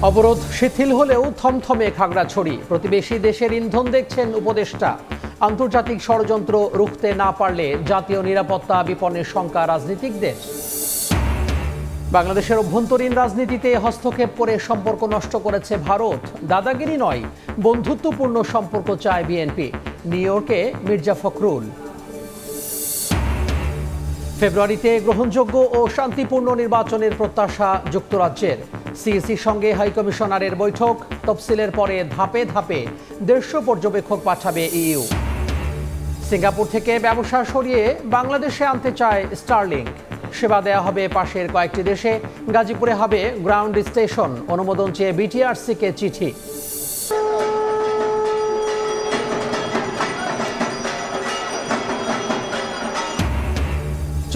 অবরোধ শিথিল হলেও থমথমে খাগড়াছড়ি। প্রতিবেশী দেশের ইন্ধন দেখছেন উপদেষ্টা। আন্তর্জাতিক ষড়যন্ত্র রুখতে না পারলে জাতীয় নিরাপত্তা বিপন্নের শঙ্কা রাজনীতিকদের। বাংলাদেশের অভ্যন্তরীণ রাজনীতিতে হস্তক্ষেপ করে সম্পর্ক নষ্ট করেছে ভারত। দাদাগিরি নয়, বন্ধুত্বপূর্ণ সম্পর্ক চায় বিএনপি। নিউ ইয়র্কে মির্জা ফখরুল। ফেব্রুয়ারিতে গ্রহণযোগ্য ও শান্তিপূর্ণ নির্বাচনের প্রত্যাশা যুক্তরাজ্যের। সিইসির সঙ্গে হাইকমিশনারের বৈঠক। তফসিলের পরে ধাপে ধাপে 150 পর্যবেক্ষক পাঠাবে ইইউ। সিঙ্গাপুর থেকে ব্যবসা সরিয়ে বাংলাদেশে আনতে চায় স্টারলিংক। সেবা দেয়া হবে পাশের কয়েকটি দেশে। গাজীপুরে হবে গ্রাউন্ড স্টেশন। অনুমোদন চেয়ে বিটিআরসিকে চিঠি।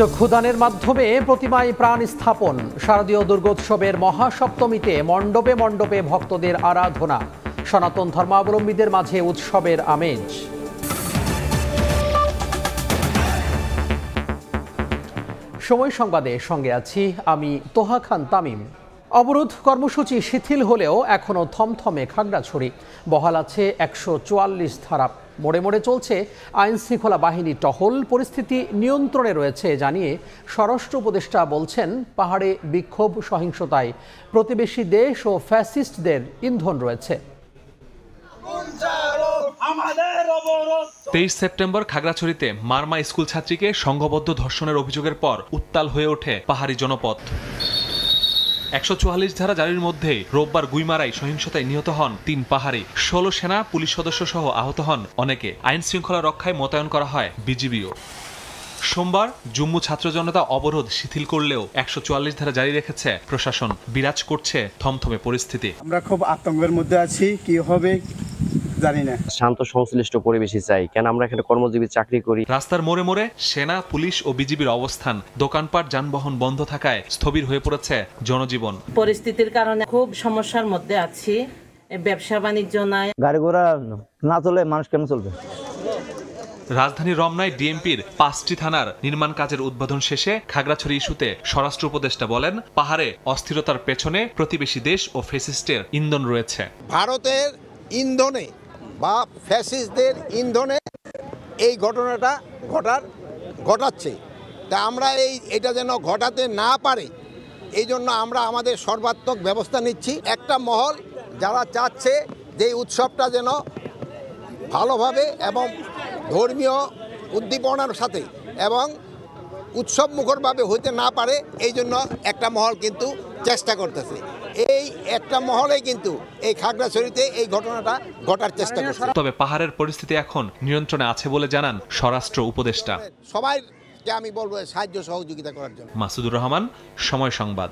চক্ষুদানের মাধ্যমে প্রতিমায় প্রাণ স্থাপন। শারদীয় দুর্গোৎসবের মহাসপ্তমীতে মণ্ডপে মণ্ডপে ভক্তদের আরাধনা। সনাতন ধর্মাবলম্বীদের মাঝে উৎসবের আমেজ। সময় সংবাদে সঙ্গে আছি আমি তোহা খান তামিম। অবরোধ কর্মসূচি শিথিল হলেও এখনও থমথমে খাগড়াছড়ি। বহাল আছে 144 ধারা। মোড়ে মোড়ে চলছে আইন শৃঙ্খলা বাহিনীর টহল। পরিস্থিতি নিয়ন্ত্রণে রয়েছে জানিয়ে স্বরাষ্ট্র উপদেষ্টা বলছেন, পাহাড়ে বিক্ষোভ সহিংসতায় প্রতিবেশী দেশ ও ফ্যাসিস্টদের ইন্ধন রয়েছে। 23 সেপ্টেম্বর খাগড়াছড়িতে মারমা স্কুল ছাত্রীকে সংঘবদ্ধ ধর্ষণের অভিযোগের পর উত্তাল হয়ে ওঠে পাহাড়ি জনপদ। 144 ধারা জারির মধ্যেই রোববার গুইমারায় সহিংসতায় নিহত হন 3 পাহাড়ি। 16 সেনা পুলিশ সদস্য সহ আহত হন অনেকে। আইন শৃঙ্খলা রক্ষায় মোতায়েন করা হয় বিজিবিও। সোমবার জম্মু ছাত্র জনতা অবরোধ শিথিল করলেও 144 ধারা জারি রেখেছে প্রশাসন। বিরাজ করছে থমথমে পরিস্থিতি। আমরা খুব আতঙ্কের মধ্যে আছি, কি হবে জানি না। শান্ত সংশ্লিষ্ট পরিবেশই চাই, কেন আমরা এখানে কর্মজীবী চাকরি করি। রাস্তার মোড়ে মোড়ে সেনা পুলিশ ও বিজিবির অবস্থান। দোকানপাট যানবাহন বন্ধ থাকায় স্থবির হয়ে পড়েছে জনজীবন। পরিস্থিতির কারণে খুব সমস্যার মধ্যে আছি। ব্যবসা বাণিজ্য নাই, গাড়ি ঘোড়া না চলে মানুষ কেন চলবে। রাজধানী রমনায় ডিএমপির 5টি থানার নির্মাণ কাজের উদ্বোধন শেষে খাগড়াছড়ি ইস্যুতে স্বরাষ্ট্র উপদেষ্টা বলেন, পাহাড়ে অস্থিরতার পেছনে প্রতিবেশী দেশ ও ফ্যাসিস্টের ইন্ধন রয়েছে। ভারতের ইন্ধনে বা ফ্যাসিস্টদের ইন্ধনে এই ঘটনাটা ঘটাচ্ছে। তা আমরা এটা যেন ঘটাতে না পারে এই জন্য আমরা আমাদের সর্বাত্মক ব্যবস্থা নিচ্ছি। একটা মহল যারা চাচ্ছে যে উৎসবটা যেন ভালোভাবে এবং ধর্মীয় উদ্দীপনার সাথে এবং উৎসব মুখরভাবে হইতে না পারে, এই জন্য একটা মহল কিন্তু চেষ্টা করতেছে। এই একটা মহলে কিন্তু এই খাগড়াছড়িতে এই ঘটনাটা ঘটার চেষ্টা করছে। তবে পাহাড়ের পরিস্থিতি এখন নিয়ন্ত্রণে আছে বলে জানান স্বরাষ্ট্র উপদেষ্টা। সবাইকে আমি বলবো সাহায্য সহযোগিতা করার জন্য। মাসুদুর রহমান, সময় সংবাদ।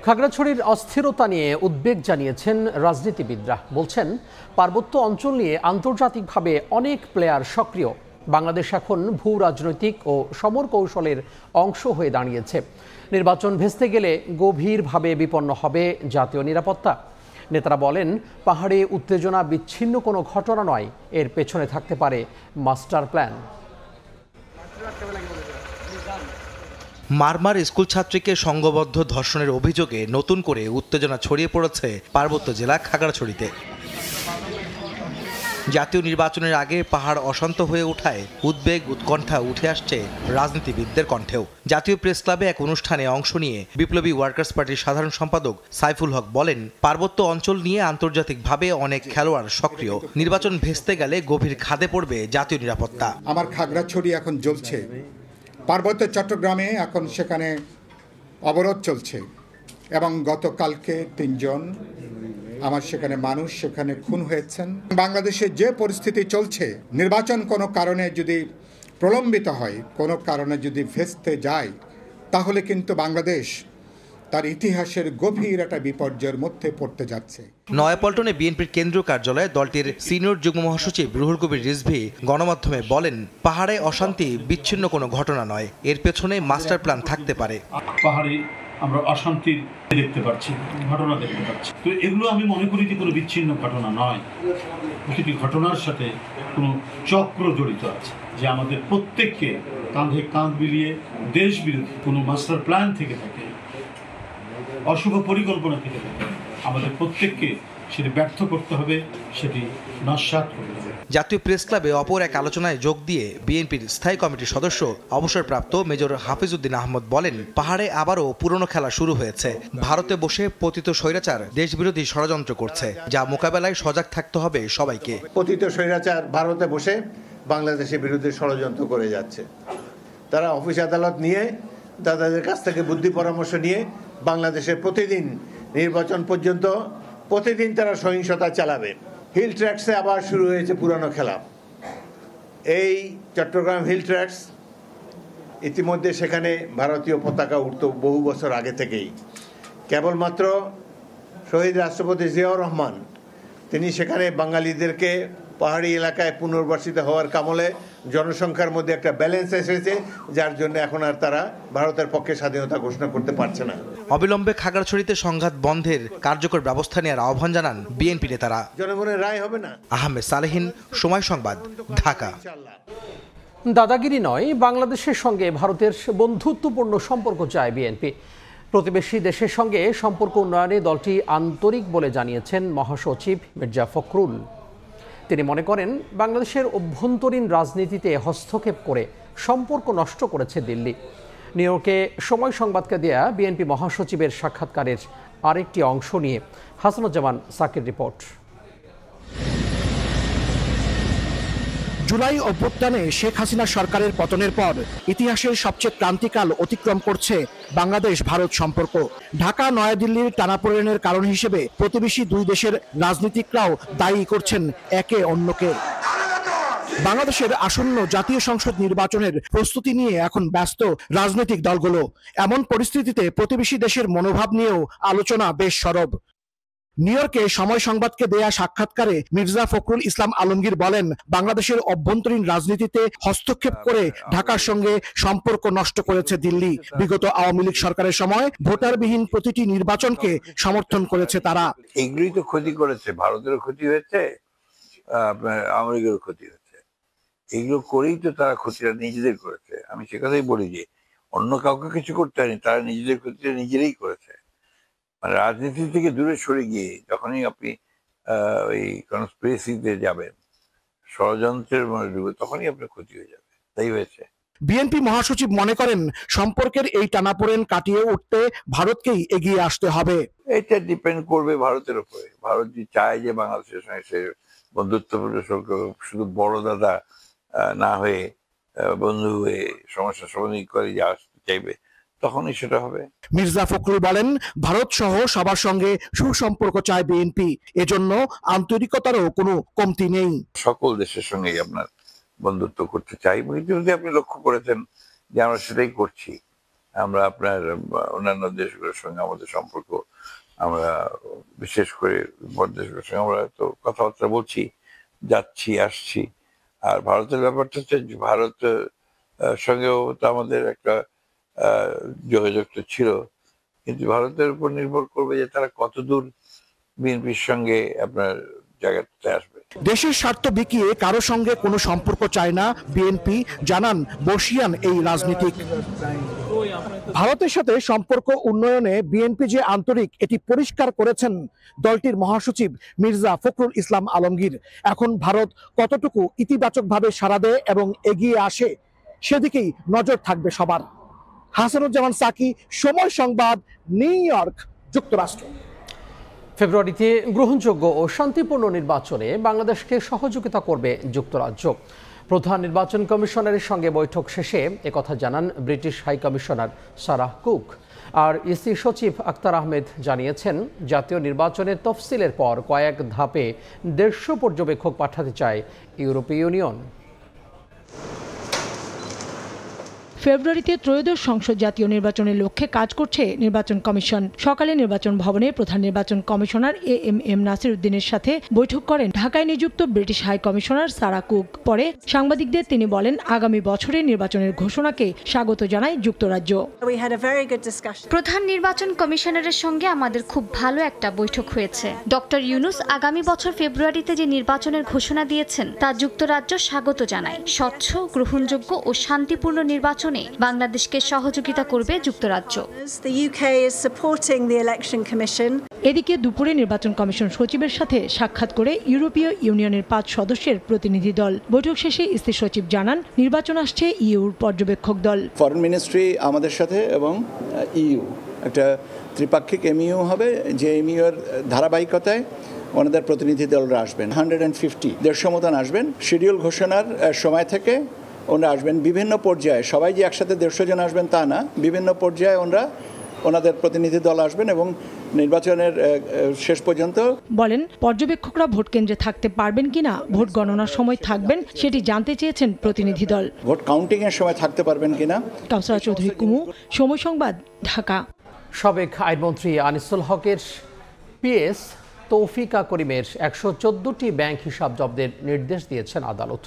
খাগড়াছড়ির অস্থিরতা নিয়ে উদ্বেগ জানিয়েছেন রাজনীতিবিদরা। বলছেন, পার্বত্য অঞ্চল নিয়ে আন্তর্জাতিকভাবে অনেক প্লেয়ার সক্রিয়। বাংলাদেশ এখন ভূ রাজনৈতিক ও সমর কৌশলের অংশ হয়ে দাঁড়িয়েছে। নির্বাচন ভেস্তে গেলে গভীরভাবে বিপন্ন হবে জাতীয় নিরাপত্তা। নেতারা বলেন, পাহাড়ে উত্তেজনা বিচ্ছিন্ন কোনো ঘটনা নয়, এর পেছনে থাকতে পারে মাস্টার প্ল্যান। মারমার স্কুল ছাত্রীকে সংঘবদ্ধ ধর্ষণের অভিযোগে নতুন করে উত্তেজনা ছড়িয়ে পড়েছে পার্বত্য জেলা খাগড়াছড়িতে। জাতীয় নির্বাচনের আগে পাহাড় অশান্ত হয়ে ওঠায় উদ্বেগ উৎকণ্ঠা উঠে আসছে রাজনীতিবিদদের কণ্ঠেও। জাতীয় প্রেস ক্লাবে এক অনুষ্ঠানে অংশ নিয়ে বিপ্লবী ওয়ার্কার্স পার্টির সাধারণ সম্পাদক সাইফুল হক বলেন, পার্বত্য অঞ্চল নিয়ে আন্তর্জাতিকভাবে অনেক খেলোয়াড় সক্রিয়। নির্বাচন ভেস্তে গেলে গভীর খাদে পড়বে জাতীয় নিরাপত্তা। আমার খাগড়াছড়ি এখন জ্বলছে, পার্বত্য চট্টগ্রামে এখন সেখানে অবরোধ চলছে এবং গতকালকে 3 জন আমার সেখানে মানুষ সেখানে খুন হয়েছেন। বাংলাদেশে যে পরিস্থিতি চলছে, নির্বাচন কোনো কারণে যদি প্রলম্বিত হয়, কোনো কারণে যদি ভেস্তে যায়, তাহলে কিন্তু বাংলাদেশ তার ইতিহাসের গভীর একটা বিপর্যয়ের মধ্যে পড়তে যাচ্ছে। নয়াপল্টনে বিএনপির কেন্দ্রীয় কার্যালয়ে দলটির সিনিয়র যুগ্ম মহাসচিব রুহুল কবির রিজভী গণমাধ্যমে বলেন, পাহাড়ে অশান্তি বিচ্ছিন্ন কোনো ঘটনা নয়, এর পেছনে মাস্টার প্ল্যান থাকতে পারে। পাহাড়ে আমরা অশান্তির দেখতে পাচ্ছি, ঘটনা দেখতে পাচ্ছি। তো এগুলো আমি মনে করি যে কোনো বিচ্ছিন্ন ঘটনা নয়। প্রতিটি ঘটনার সাথে কোনো চক্র জড়িত আছে, যে আমাদের প্রত্যেককে কাঁধে কাঁধ মিলিয়ে দেশ বিরোধী কোনো মাস্টার প্ল্যান থেকে থাকে। অশুভ পরিকল্পনা থেকে থাকে আমাদের প্রত্যেককে সেটি ব্যর্থ করতে হবে, সেটি নস্যাৎ করতে হবে। জাতীয় প্রেস ক্লাবে অপর এক আলোচনায় যোগ দিয়ে বিএনপির স্থায়ী কমিটির সদস্য অবসরপ্রাপ্ত মেজর হাফিজউদ্দিন আহমদ বলেন, পাহাড়ে আবারও পুরনো খেলা শুরু হয়েছে। ভারতে বসে পতিত স্বৈরাচার দেশবিরোধী ষড়যন্ত্র করছে, যা মোকাবেলায় সজাগ থাকতে হবে সবাইকে। পতিত স্বৈরাচার ভারতে বসে বাংলাদেশের বিরুদ্ধে ষড়যন্ত্র করে যাচ্ছে। তারা অফিস আদালত নিয়ে দাদাদের কাছ থেকে বুদ্ধি পরামর্শ নিয়ে বাংলাদেশের প্রতিদিন নির্বাচন পর্যন্ত প্রতিদিন তারা সহিংসতা চালাবে। হিল ট্র্যাক্সে আবার শুরু হয়েছে পুরানো খেলা। এই চট্টগ্রাম হিল ট্র্যাক্স ইতিমধ্যে সেখানে ভারতীয় পতাকা উঠত বহু বছর আগে থেকেই। কেবলমাত্র শহীদ রাষ্ট্রপতি জিয়াউর রহমান তিনি সেখানে বাঙালিদেরকে পাহাড়ি এলাকায় পুনর্বাসিত হওয়ার কামলে জনসংখ্যার মধ্যে একটা ব্যালেন্স এসেছে, যার জন্য এখন আর তারা ভারতের পক্ষে স্বাধীনতা ঘোষণা করতে পারছে না। অবিলম্বে খাগড়াছড়িতে সংঘাত বন্ধের কার্যকর ব্যবস্থা নেওয়ার আহ্বান জানান বিএনপি নেতারা। জনগণের রায় হবে না। আহমেদ সালেহিন, সময় সংবাদ, ঢাকা। দাদাগিরি নয়, বাংলাদেশের সঙ্গে ভারতের বন্ধুত্বপূর্ণ সম্পর্ক চায় বিএনপি। প্রতিবেশী দেশের সঙ্গে সম্পর্ক উন্নয়নে দলটি আন্তরিক বলে জানিয়েছেন মহাসচিব মির্জা ফখরুল। তিনি মনে করেন, বাংলাদেশের অভ্যন্তরীণ রাজনীতিতে হস্তক্ষেপ করে সম্পর্ক নষ্ট করেছে দিল্লি। নিউ ইয়র্কে সময় সংবাদকে দেয়া বিএনপি মহাসচিবের সাক্ষাৎকারের আরেকটি অংশ নিয়ে হাসানুজ্জামান সাকির রিপোর্ট। জুলাই অভ্যুত্থানে শেখ হাসিনা সরকারের পতনের পর ইতিহাসের সবচেয়ে ক্রান্তিকাল অতিক্রম করছে বাংলাদেশ ভারত সম্পর্ক। ঢাকা নয়াদিল্লির টানাপোড়েনের কারণ হিসেবে প্রতিবেশী দুই দেশের রাজনীতিকরাও দায়ী করছেন একে অন্যকে। বাংলাদেশের আসন্ন জাতীয় সংসদ নির্বাচনের প্রস্তুতি নিয়ে এখন ব্যস্ত রাজনৈতিক দলগুলো। এমন পরিস্থিতিতে প্রতিবেশী দেশের মনোভাব নিয়েও আলোচনা বেশ সরব। নিউ ইয়র্কে সময় সংবাদকে দেয়া সাক্ষাৎকারে মির্জা ফখরুল ইসলাম আলমগীর বলেন, বাংলাদেশের অভ্যন্তরীণ রাজনীতিতে হস্তক্ষেপ করে ঢাকার সঙ্গে সম্পর্ক নষ্ট করেছে দিল্লি। বিগত আওয়ামী লীগ সরকারের সময় ভোটারবিহীন প্রতিটি নির্বাচনকে সমর্থন করেছে তারা। এগুলোই তো ক্ষতি করেছে, ভারতেরও ক্ষতি হয়েছে, আওয়ামী লীগেরও ক্ষতি হয়েছে। এগুলো করেই তো তারা ক্ষতিটা নিজেদের করেছে। আমি সে কথাই বলি যে অন্য কাউকে কিছু করতে হয়নি, তারা নিজেদের ক্ষতিটা নিজেরাই করেছে। মানে রাজনীতি থেকে দূরে সরে গিয়ে যখনই আপনি ওই কনস্পিরেসিতে যাবেন, ষড়যন্ত্রের মধ্যে ডুবে, তখনই আপনার ক্ষতি হয়ে যাবে। তাই হয়েছে। বিএনপি মহাসচিব মনে করেন, সম্পর্কের এই টানাপোড়েন কাটিয়ে উঠতে ভারতকেই এগিয়ে আসতে হবে। এটা ডিপেন্ড করবে ভারতের উপরে। ভারত যদি চায় যে বাংলাদেশের সঙ্গে সে বন্ধুত্বপূর্ণ সম্পর্ক, শুধু বড় দাদা না হয়ে বন্ধু হয়ে সমস্যা সমাধান করে যে আসতে চাইবে, তখনই সেটা হবে। মির্জা ফখরুল বলেন, ভারত সহ সবার সঙ্গে সুসম্পর্ক চায় বিএনপি, এজন্য আন্তরিকতারও কোনো কমতি নেই। সকল দেশের সঙ্গেই আপনার বন্ধুত্ব করতে চাই। যদি আপনি লক্ষ্য করেছেন যে আমরা সেটাই করছি। আমরা আপনার অন্যান্য দেশগুলোর সঙ্গে আমাদের সম্পর্ক, আমরা বিশেষ করে দেশগুলোর সঙ্গে আমরা তো কথাবার্তা বলছি, যাচ্ছি আসছি। আর ভারতের ব্যাপারটা হচ্ছে, ভারত সঙ্গেও তো আমাদের একটা যোগাযোগ তো ছিল, কিন্তু ভারতের উপর নির্ভর করবে যে তারা কতদূর বিএনপির সঙ্গে আপনার জায়গাতে আসবে। দেশের স্বার্থ বিকিয়ে কারো সঙ্গে কোনো সম্পর্ক চায় না বিএনপি, জানান বর্ষিয়ান এই রাজনীতিক। ভারতের সাথে সম্পর্ক উন্নয়নে বিএনপি যে আন্তরিক, এটি পরিষ্কার করেছেন দলটির মহাসচিব মির্জা ফখরুল ইসলাম আলমগীর। এখন ভারত কতটুকু ইতিবাচকভাবে সাড়া দেয় এবং এগিয়ে আসে, সেদিকেই নজর থাকবে সবার। হাসানুজ্জামান সাকি, সময় সংবাদ, নিউ ইয়র্ক, যুক্তরাষ্ট্র। ফেব্রুয়ারিতে গ্রহণযোগ্য ও শান্তিপূর্ণ নির্বাচনে বাংলাদেশকে সহযোগিতা করবে যুক্তরাজ্য। প্রধান নির্বাচন কমিশনারের সঙ্গে বৈঠক শেষে একথা জানান British high commissioner Sarah Cook. আর ইসি সচিব আক্তার আহমেদ জানিয়েছেন, জাতীয় নির্বাচনের তফসিলের পর কয়েক ধাপে 150 পর্যবেক্ষক পাঠাতে চায় ইউরোপীয় ইউনিয়ন। ফেব্রুয়ারিতে ত্রয়োদশ সংসদ জাতীয় নির্বাচনের লক্ষ্যে কাজ করছে নির্বাচন কমিশন। সকালে নির্বাচন ভবনে প্রধান নির্বাচন কমিশনার এএমএম নাসির উদ্দিনের সাথে বৈঠক করেন ঢাকায় নিযুক্ত British high commissioner Sarah Cooke. পরে সাংবাদিকদের তিনি বলেন, আগামী বছরের নির্বাচনের ঘোষণাকে স্বাগত জানায় যুক্তরাজ্য। প্রধান নির্বাচন কমিশনারের সঙ্গে আমাদের খুব ভালো একটা বৈঠক হয়েছে। ডক্টর ইউনুস আগামী বছর ফেব্রুয়ারিতে যে নির্বাচনের ঘোষণা দিয়েছেন তা যুক্তরাজ্য স্বাগত জানায়। স্বচ্ছ, গ্রহণযোগ্য ও শান্তিপূর্ণ নির্বাচন নির্বাচনে বাংলাদেশকে সহযোগিতা করবে যুক্তরাজ্য। এদিকে দুপুরে নির্বাচন কমিশন সচিবের সাথে সাক্ষাৎ করে ইউরোপীয় ইউনিয়নের 5 সদস্যের প্রতিনিধি দল। বৈঠক শেষে স্থির সচিব জানান, নির্বাচন আসছে ইউর পর্যবেক্ষক দল। ফরেন মিনিস্ট্রি আমাদের সাথে এবং ইউ একটা ত্রিপাক্ষিক এমইউ হবে, যে এমইউ এর ধারাবাহিকতায় ওনাদের প্রতিনিধি দলরা আসবেন। 150 মতন আসবেন। শিডিউল ঘোষণার সময় থেকে ওনারা আসবেন বিভিন্ন পর্যায়ে। সবাই যে একসাথে 150 জন আসবেন তা না, বিভিন্ন পর্যায়ে ওনাদের প্রতিনিধি দল আসবেন এবং নির্বাচনের শেষ পর্যন্ত। বলেন, পর্যবেক্ষকরা ভোট কেন্দ্রে থাকতে পারবেন কিনা, ভোট গণনার সময় থাকবেন সেটি জানতে চেয়েছেন প্রতিনিধি দল। ভোট কাউন্টিং এর সময় থাকতে পারবেন কিনা। কাউসারা চৌধুরী কুমু, সময় সংবাদ, ঢাকা। সাবেক আইনমন্ত্রী আনিসুল হকের পিএস তৌফিকা করিমের 114টি ব্যাংক হিসাব জব্দের নির্দেশ দিয়েছেন আদালত।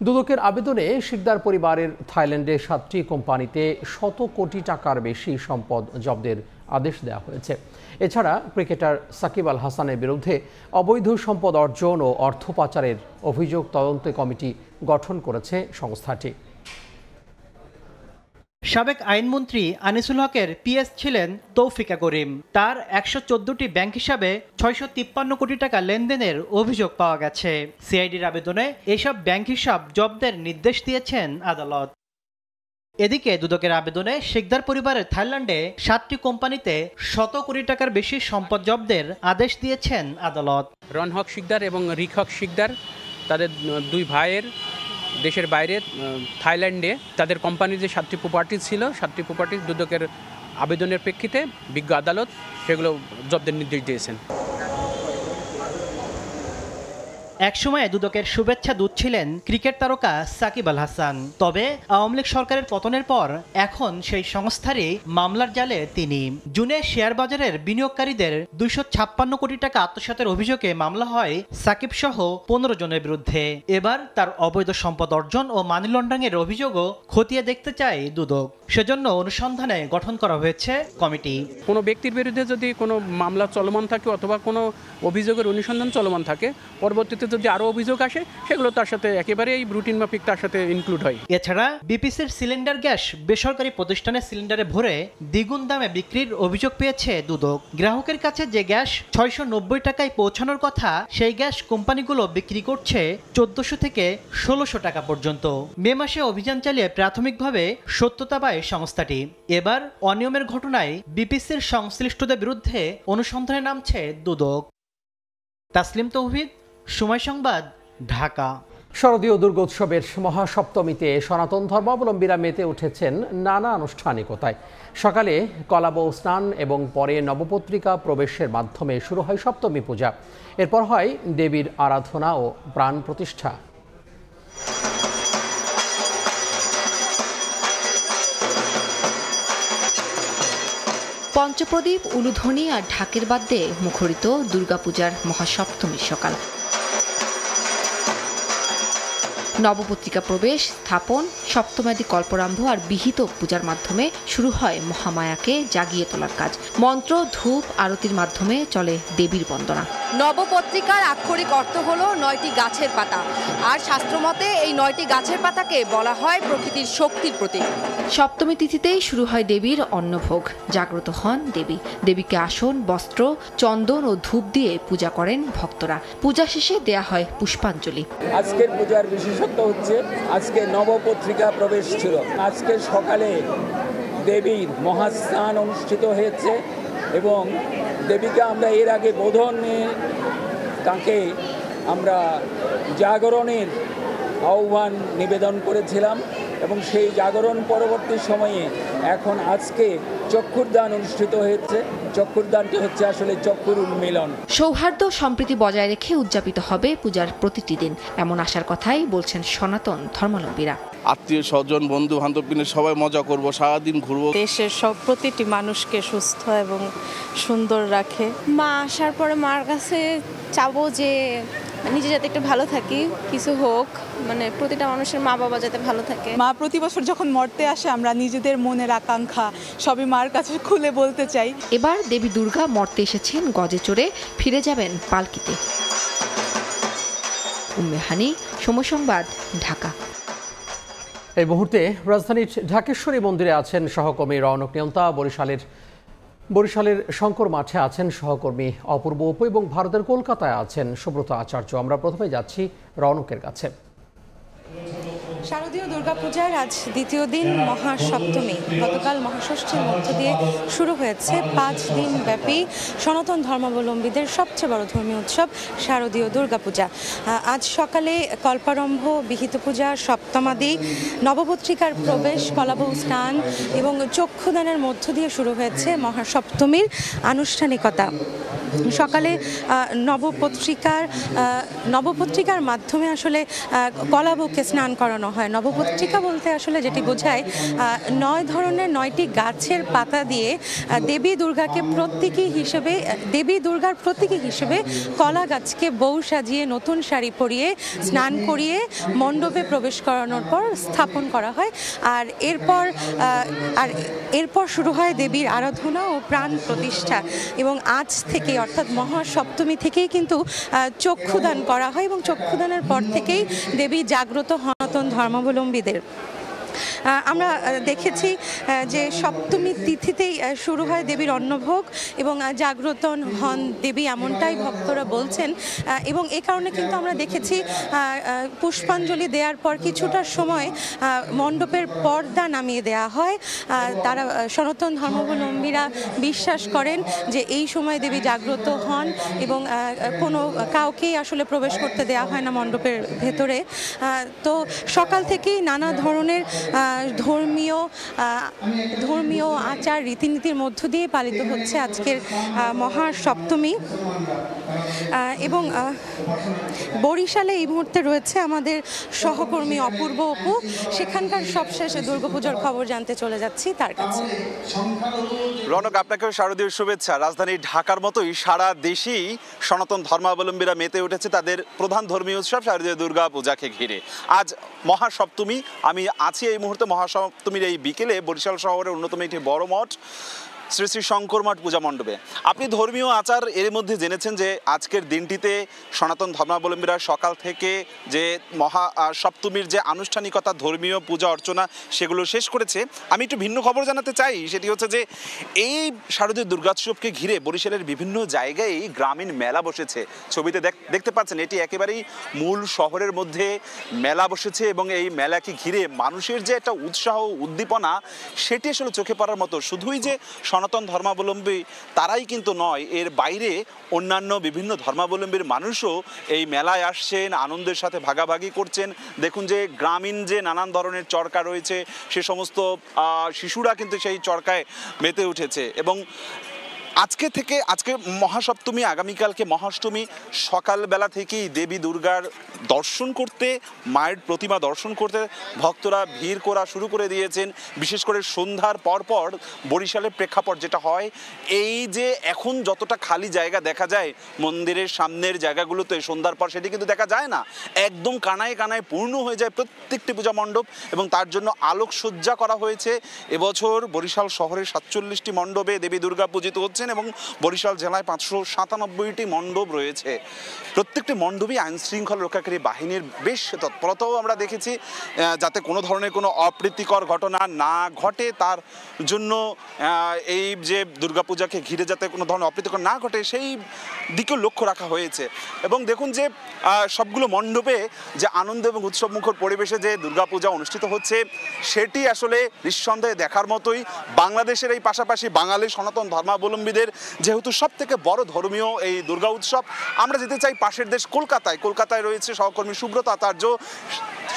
দুদকের আবেদনে শিকদার পরিবারের থাইল্যান্ডে 7টি কোম্পানিতে 100 কোটি টাকার বেশি সম্পদ জব্দের আদেশ দেওয়া হয়েছে। এছাড়া ক্রিকেটার সাকিব আল হাসানের বিরুদ্ধে অবৈধ সম্পদ অর্জন ও অর্থ পাচারের অভিযোগ তদন্ত কমিটি গঠন করেছে সংস্থাটি। সাবেক আইনমন্ত্রী আনিসুল হকের পিএস ছিলেন তৌফিকা করিম। তার 114টি ব্যাংক হিসাবে 653 কোটি টাকা লেনদেনের অভিযোগ পাওয়া গেছে। সিআইডির আবেদনে এসব ব্যাংক হিসাব জব্দের নির্দেশ দিয়েছেন আদালত। এদিকে দুদকের আবেদনে শিকদার পরিবারের থাইল্যান্ডে 7টি কোম্পানিতে 100 কোটি টাকার বেশি সম্পদ জব্দের আদেশ দিয়েছেন আদালত। রনহক শিকদার এবং রিখক শিকদার তাদের 2 ভাইয়ের দেশের বাইরে থাইল্যান্ডে তাদের কোম্পানির যে 7টি প্রপার্টি ছিল, 7টি প্রপার্টি দুদকের আবেদনের প্রেক্ষিতে বিজ্ঞ আদালত সেগুলো জব্দের নির্দেশ দিয়েছেন। একসময় দুদকের শুভেচ্ছা দূত ছিলেন ক্রিকেট তারকা সাকিব আল হাসান। তবে আওয়ামী লীগ সরকারের পতনের পর এখন সেই সংস্থারই মামলার জালে তিনি। জুনে শেয়ার বাজারের বিনিয়োগকারীদের 256 কোটি টাকা আত্মসাতের অভিযোগে মামলা হয় সাকিব সহ 15 জনের বিরুদ্ধে। এবার তার অবৈধ সম্পদ অর্জন ও মানি লন্ডারিংয়ের অভিযোগও খতিয়ে দেখতে চায় দুদক। সেজন্য অনুসন্ধানে গঠন করা হয়েছে কমিটি। কোনো ব্যক্তির বিরুদ্ধে যদি কোনো মামলা চলমান থাকে অথবা কোনো অভিযোগের অনুসন্ধান চলমান থাকে, পরবর্তীতে যদি আরো অভিযোগ আসে সেগুলো তার সাথে একেবারেই রুটিন মাফিক তার সাথে ইনক্লুড হয়। এছাড়া বিপিসির সিলিন্ডার গ্যাস বেসরকারি প্রতিষ্ঠানের সিলিন্ডারে ভরে দ্বিগুণ দামে বিক্রির অভিযোগ পেয়েছে দুদক। গ্রাহকের কাছে যে গ্যাস 690 টাকায় পৌঁছানোর কথা, সেই গ্যাস কোম্পানিগুলো বিক্রি করছে 1400 থেকে 1600 টাকা পর্যন্ত। মে মাসে অভিযান চালিয়ে প্রাথমিকভাবে সত্যতা পায় সংস্থাটি। এবার অনিয়মের ঘটনায় বিপিসির সংশ্লিষ্টদের বিরুদ্ধে অনুসন্ধানে নামছে দুদক। তাসলিম তৌহিদ, সময় সংবাদ, ঢাকা। শারদীয় দুর্গোৎসবের মহাসপ্তমীতে সনাতন ধর্মাবলম্বীরা মেতে উঠেছেন নানা আনুষ্ঠানিকতায়। সকালে কলাবউ স্নান এবং পরে নবপত্রিকা প্রবেশের মাধ্যমে শুরু হয় সপ্তমী পূজা। এরপর হয় দেবীর আরাধনা ও প্রাণ প্রতিষ্ঠা। পঞ্চপ্রদীপ, উলুধ্বনি আর ঢাকের বাদ্যে মুখরিত দুর্গাপূজার মহাসপ্তমীর সকাল। নবপত্রিকা প্রবেশ, স্থাপন, সপ্তম্যাদী কল্পরাম্ভ আর বিহিত পূজার মাধ্যমে শুরু হয় মহামায়াকে জাগিয়ে তোলার কাজ। মন্ত্র, ধূপ, আরতির মাধ্যমে চলে দেবীর বন্দনা। নবপত্রিকার আক্ষরিক অর্থ হলো 9টি গাছের পাতা, আর শাস্ত্রমতে এই 9টি গাছের পাতাকে বলা হয় প্রকৃতির শক্তির প্রতীক। সপ্তমী তিথিতেই শুরু হয় দেবীর অন্নভোগ। জাগ্রত হন দেবী। দেবীকে আসন, বস্ত্র, চন্দন ও ধূপ দিয়ে পূজা করেন ভক্তরা। পূজা শেষে দেয়া হয় পুষ্পাঞ্জলি। আজকের পূজার বিশেষত্ব হচ্ছে আজকে নবপত্রিকা প্রবেশ ছিল। আজকে সকালে দেবীর মহাস্নান অনুষ্ঠিত হয়েছে এবং দেবীকে আমরা এর আগে বোধনে তাকে আমরা জাগরণের আহ্বান নিবেদন করেছিলাম এবং সেই জাগরণ পরবর্তী সময়ে এখন আজকে চক্ষুরদান অনুষ্ঠিত হয়েছে। চক্ষুরদানটি হচ্ছে আসলে চক্ষুর উন্মিলন। সৌহার্দ্য সম্প্রীতি বজায় রেখে উদযাপিত হবে পূজার প্রতিটি দিন, এমন আশার কথাই বলছেন সনাতন ধর্মাবলম্বীরা। আত্মীয় স্বজন, বন্ধু বান্ধব নিয়ে সবাই মজা করব, সারাদিন ঘুরবো। দেশের সব প্রতিটি মানুষকে সুস্থ এবং সুন্দর রাখে। মা আসার পরে মার কাছে চাবো যে নিজে যাতে একটু ভালো থাকি, কিছু হোক, মানে প্রতিটা মানুষের মা বাবা যাতে ভালো থাকে। মা প্রতি বছর যখন মর্তে আসে আমরা নিজেদের মনের আকাঙ্ক্ষা সবই মার কাছে খুলে বলতে চাই। এবার দেবী দুর্গা মর্তে এসেছেন গজে চড়ে, ফিরে যাবেন পালকিতে। উম্মে হানি, সময় সংবাদ, ঢাকা। এই মুহূর্তে রাজধানীর ঢাকেশ্বরী মন্দিরে আছেন সহকর্মী রৌনক নিয়ন্তা, বরিশালের শঙ্কর মাঠে আছেন সহকর্মী অপূর্ব অপু এবং ভারতের কলকাতায় আছেন সুব্রত আচার্য। আমরা প্রথমে যাচ্ছি রৌনকের কাছে। শারদীয় দুর্গাপূজার আজ দ্বিতীয় দিন মহাসপ্তমী। গতকাল মহাষষ্ঠীর মধ্য দিয়ে শুরু হয়েছে 5 দিন ব্যাপী সনাতন ধর্মাবলম্বীদের সবচেয়ে বড় ধর্মীয় উৎসব শারদীয় দুর্গাপূজা। আজ সকালে কল্পারম্ভ, বিহিত পূজা, সপ্তমাদি, নবপত্রিকার প্রবেশ, কলাবউ স্নান এবং চক্ষুদানের মধ্য দিয়ে শুরু হয়েছে মহাসপ্তমীর আনুষ্ঠানিকতা। সকালে নবপত্রিকার মাধ্যমে আসলে কলাবউকে স্নান করানো হয়। নবপত্রিকা বলতে আসলে যেটি বোঝায় 9 ধরনের 9টি গাছের পাতা দিয়ে দেবী দুর্গার প্রতীকী হিসেবে কলা গাছকে বউ সাজিয়ে নতুন শাড়ি পরিয়ে স্নান করিয়ে মণ্ডপে প্রবেশ করানোর পর স্থাপন করা হয়। আর এরপর শুরু হয় দেবীর আরাধনা ও প্রাণ প্রতিষ্ঠা। এবং আজ থেকে অর্থাৎ মহাসপ্তমী থেকেই কিন্তু চক্ষুদান করা হয় এবং চক্ষুদানের পর থেকেই দেবী জাগ্রত সনাতন ধর্মাবলম্বীদের। আমরা দেখেছি যে সপ্তমী তিথিতেই শুরু হয় দেবীর অন্নভোগ এবং জাগ্রত হন দেবী, এমনটাই ভক্তরা বলছেন। এবং এ কারণে কিন্তু আমরা দেখেছি পুষ্পাঞ্জলি দেওয়ার পর কিছুটা সময় মণ্ডপের পর্দা নামিয়ে দেওয়া হয়। তারা সনাতন ধর্মাবলম্বীরা বিশ্বাস করেন যে এই সময় দেবী জাগ্রত হন এবং কাউকেই আসলে প্রবেশ করতে দেওয়া হয় না মণ্ডপের ভেতরে। তো সকাল থেকেই নানা ধরনের ধর্মীয় আচার রীতিনীতির মধ্য দিয়ে পালিত হচ্ছে আজকের মহাসপ্তমী। এবং বরিশালে এই মুহূর্তে রয়েছে আমাদের সহকর্মী অপূর্ব অপু। সেখানকার সবশেষ দুর্গাপূজার খবর জানতে চলে যাচ্ছি তার কাছে। রৌনক, আপনাকেও শারদীয় শুভেচ্ছা। রাজধানী ঢাকার মতোই সারা দেশেই সনাতন ধর্মাবলম্বীরা মেতে উঠেছে তাদের প্রধান ধর্মীয় উৎসব শারদীয় দুর্গা পূজাকে ঘিরে। আজ মহাসপ্তমী। আমি আছি এই মুহূর্তে মহাসপ্তমীর এই বিকেলে বরিশাল শহরের অন্যতম একটি বড় মঠ শ্রী শ্রী শঙ্কর মঠ পূজা মণ্ডপে। আপনি ধর্মীয় আচার এর মধ্যে জেনেছেন যে আজকের দিনটিতে সনাতন ধর্মাবলম্বীরা সকাল থেকে যে মহাসপ্তমীর যে আনুষ্ঠানিকতা ধর্মীয় পূজা অর্চনা সেগুলো শেষ করেছে। আমি একটু ভিন্ন খবর জানাতে চাই, সেটি হচ্ছে যে এই শারদীয় দুর্গোৎসবকে ঘিরে বরিশালের বিভিন্ন জায়গায় গ্রামীণ মেলা বসেছে। ছবিতে দেখতে পাচ্ছেন এটি একেবারেই মূল শহরের মধ্যে মেলা বসেছে এবং এই মেলাকে ঘিরে মানুষের যে একটা উৎসাহ উদ্দীপনা সেটি আসলে চোখে পড়ার মতো। শুধুই যে সনাতন ধর্মাবলম্বী তারাই কিন্তু নয়, এর বাইরে অন্যান্য বিভিন্ন ধর্মাবলম্বীর মানুষও এই মেলায় আসছেন, আনন্দের সাথে ভাগাভাগি করছেন। দেখুন যে গ্রামীণ যে নানান ধরনের চরকা রয়েছে সে সমস্ত শিশুরা কিন্তু সেই চরকায় মেতে উঠেছে। এবং আজকে মহাসপ্তমী, আগামীকালকে মহাষ্টমী। সকালবেলা থেকেই দেবী দুর্গার দর্শন করতে, মায়ের প্রতিমা দর্শন করতে ভক্তরা ভিড় করা শুরু করে দিয়েছেন। বিশেষ করে সন্ধ্যার পরপর বরিশালের প্রেক্ষাপট যেটা হয়, এই যে এখন যতটা খালি জায়গা দেখা যায় মন্দিরের সামনের জায়গাগুলোতে সন্ধ্যার পর সেটি কিন্তু দেখা যায় না, একদম কানায় কানায় পূর্ণ হয়ে যায় প্রত্যেকটি পূজা মণ্ডপ। এবং তার জন্য আলোকসজ্জা করা হয়েছে। এবছর বরিশাল শহরের 47টি মণ্ডপে দেবী দুর্গা পূজিত হচ্ছে এবং বরিশাল জেলায় 597টি মণ্ডপ রয়েছে। প্রত্যেকটি মণ্ডপই আইন শৃঙ্খলা রক্ষাকারী বাহিনীর বেশ তৎপরতাও আমরা দেখেছি, যাতে কোনো ধরনের কোনো অপ্রীতিকর ঘটনা না ঘটে তার জন্য এই যে দুর্গাপূজাকে ঘিরে যাতে কোনো ধরনের অপ্রীতিকর না ঘটে সেই দিকেও লক্ষ্য রাখা হয়েছে। এবং দেখুন যে সবগুলো মণ্ডপে যে আনন্দ এবং উৎসবমুখর পরিবেশে যে দুর্গাপূজা অনুষ্ঠিত হচ্ছে সেটি আসলে নিঃসন্দেহে দেখার মতোই। বাংলাদেশের এই পাশাপাশি বাঙালি সনাতন ধর্মাবলম্বীদের যেহেতু সব থেকে বড় ধর্মীয় এই দুর্গা উৎসব। আমরা যেতে চাই পাশের দেশ কলকাতায় রয়েছে সহকর্মী সুব্রত আচার্য।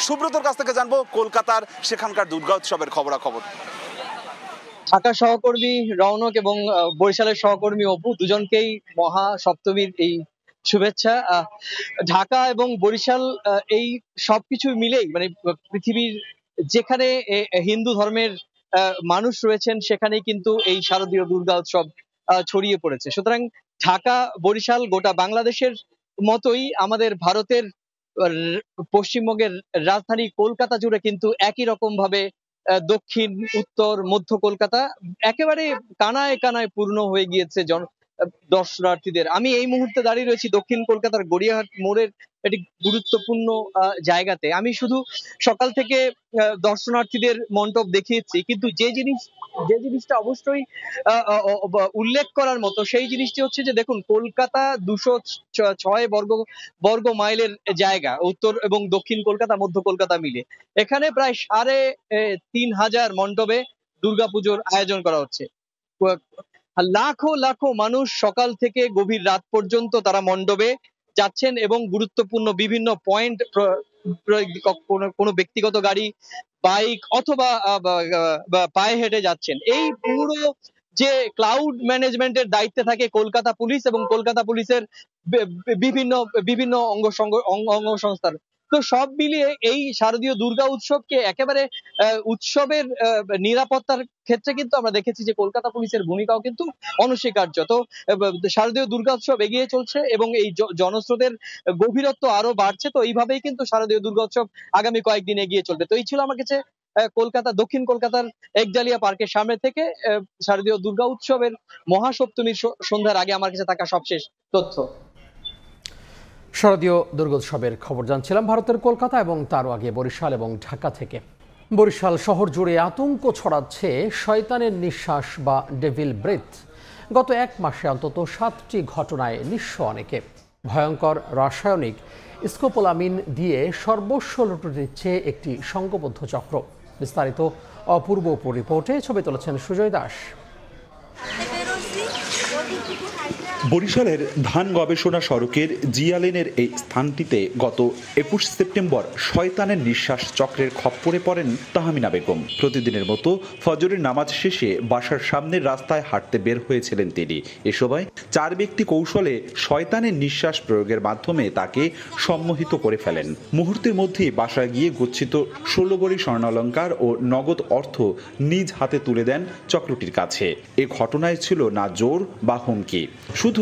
সুব্রতর কাছ থেকে জানবো কলকাতার সেখানকার দুর্গা উৎসবের খবরাখবর। ঢাকা সহকর্মী রৌনক এবং বরিশালের সহকর্মী অপু, দুজনকেই মহাসপ্তমীর এই শুভেচ্ছা। ঢাকা এবং বরিশাল এই সবকিছু মিলেই মানে পৃথিবীর যেখানে হিন্দু ধর্মের মানুষ রয়েছেন সেখানেই কিন্তু এই শারদীয় দুর্গা উৎসব ছড়িয়ে পড়েছে। সুতরাং ঢাকা, বরিশাল গোটা বাংলাদেশের মতোই আমাদের ভারতের পশ্চিমবঙ্গের রাজধানী কলকাতা জুড়ে কিন্তু একই রকম ভাবে দক্ষিণ, উত্তর, মধ্য কলকাতা একেবারে কানায় কানায় পূর্ণ হয়ে গিয়েছে দর্শনার্থীদের। আমি এই মুহূর্তে দাঁড়িয়ে রয়েছি দক্ষিণ কলকাতার গড়িয়াহাট মোড়ের একটি গুরুত্বপূর্ণ জায়গাতে। আমি শুধু সকাল থেকে দর্শনার্থীদের মণ্ডপ দেখিয়েছি, কিন্তু যে জিনিসটা অবশ্যই উল্লেখ করার মতো সেই জিনিসটি হচ্ছে যে দেখুন, কলকাতা 206 বর্গ মাইলের জায়গা, উত্তর এবং দক্ষিণ কলকাতা, মধ্য কলকাতা মিলে। এখানে প্রায় 3,500 মণ্ডপে দুর্গাপুজোর আয়োজন করা হচ্ছে। লাখো লাখো মানুষ সকাল থেকে গভীর রাত পর্যন্ত তারা মণ্ডপে যাচ্ছেন এবং গুরুত্বপূর্ণ বিভিন্ন পয়েন্ট, কোনো ব্যক্তিগত গাড়ি, বাইক অথবা পায়ে হেঁটে যাচ্ছেন। এই পুরো যে ক্লাউড ম্যানেজমেন্টের দায়িত্বে থাকে কলকাতা পুলিশ এবং কলকাতা পুলিশের বিভিন্ন অঙ্গ সংস্থার। তো সব মিলিয়ে এই শারদীয় দুর্গা উৎসবকে একেবারে উৎসবের নিরাপত্তার ক্ষেত্রে কিন্তু আমরা দেখেছি যে কলকাতা পুলিশের ভূমিকাও কিন্তু অনস্বীকার্য। তো শারদীয় দুর্গা উৎসব এগিয়ে চলছে এবং এই জনস্রোতের গভীরত্ব আরো বাড়ছে। তো এইভাবেই কিন্তু শারদীয় দুর্গা উৎসব আগামী কয়েকদিন এগিয়ে চলবে। তো এই ছিল আমার কাছে দক্ষিণ কলকাতার একজালিয়া পার্কের সামনে থেকে শারদীয় দুর্গা উৎসবের মহাসপ্তমীর সন্ধ্যার আগে আমার কাছে থাকা সবশেষ তথ্য। শারদীয় দুর্গোৎসবের খবর জানছিলাম ভারতের কলকাতা এবং তারও আগে বরিশাল এবং ঢাকা থেকে। বরিশাল শহর জুড়ে আতঙ্ক ছড়াচ্ছে শয়তানের নিঃশ্বাস বা ডেভিল ব্রেথ। গত 1 মাসে অন্তত 7টি ঘটনায় নিঃস্ব অনেকে। ভয়ঙ্কর রাসায়নিক স্কোপোলামিন দিয়ে সর্বস্ব লুটে দিচ্ছে একটি সংঘবদ্ধ চক্র। বিস্তারিত অপূর্ব রিপোর্টে ছবি তুলেছেন সুজয় দাস। বরিশালের ধান গবেষণা সড়কের জিয়ালেনের এই স্থানটিতে গত 21 সেপ্টেম্বর শয়তানের নিঃশ্বাস চক্রের খপ্পরে পড়েন তাহমিনা বেগম। প্রতিদিনের মতো ফজরের নামাজ শেষে বাসার সামনের রাস্তায় হাঁটতে বের হয়েছিলেন তিনি। এ সময় 4 ব্যক্তি কৌশলে শয়তানের নিঃশ্বাস প্রয়োগের মাধ্যমে তাকে সম্মোহিত করে ফেলেন। মুহূর্তের মধ্যেই বাসায় গিয়ে গচ্ছিত 16 ভরি স্বর্ণালংকার ও নগদ অর্থ নিজ হাতে তুলে দেন চক্রটির কাছে। এ ঘটনায় ছিল না জোর বা হুমকি, শুধু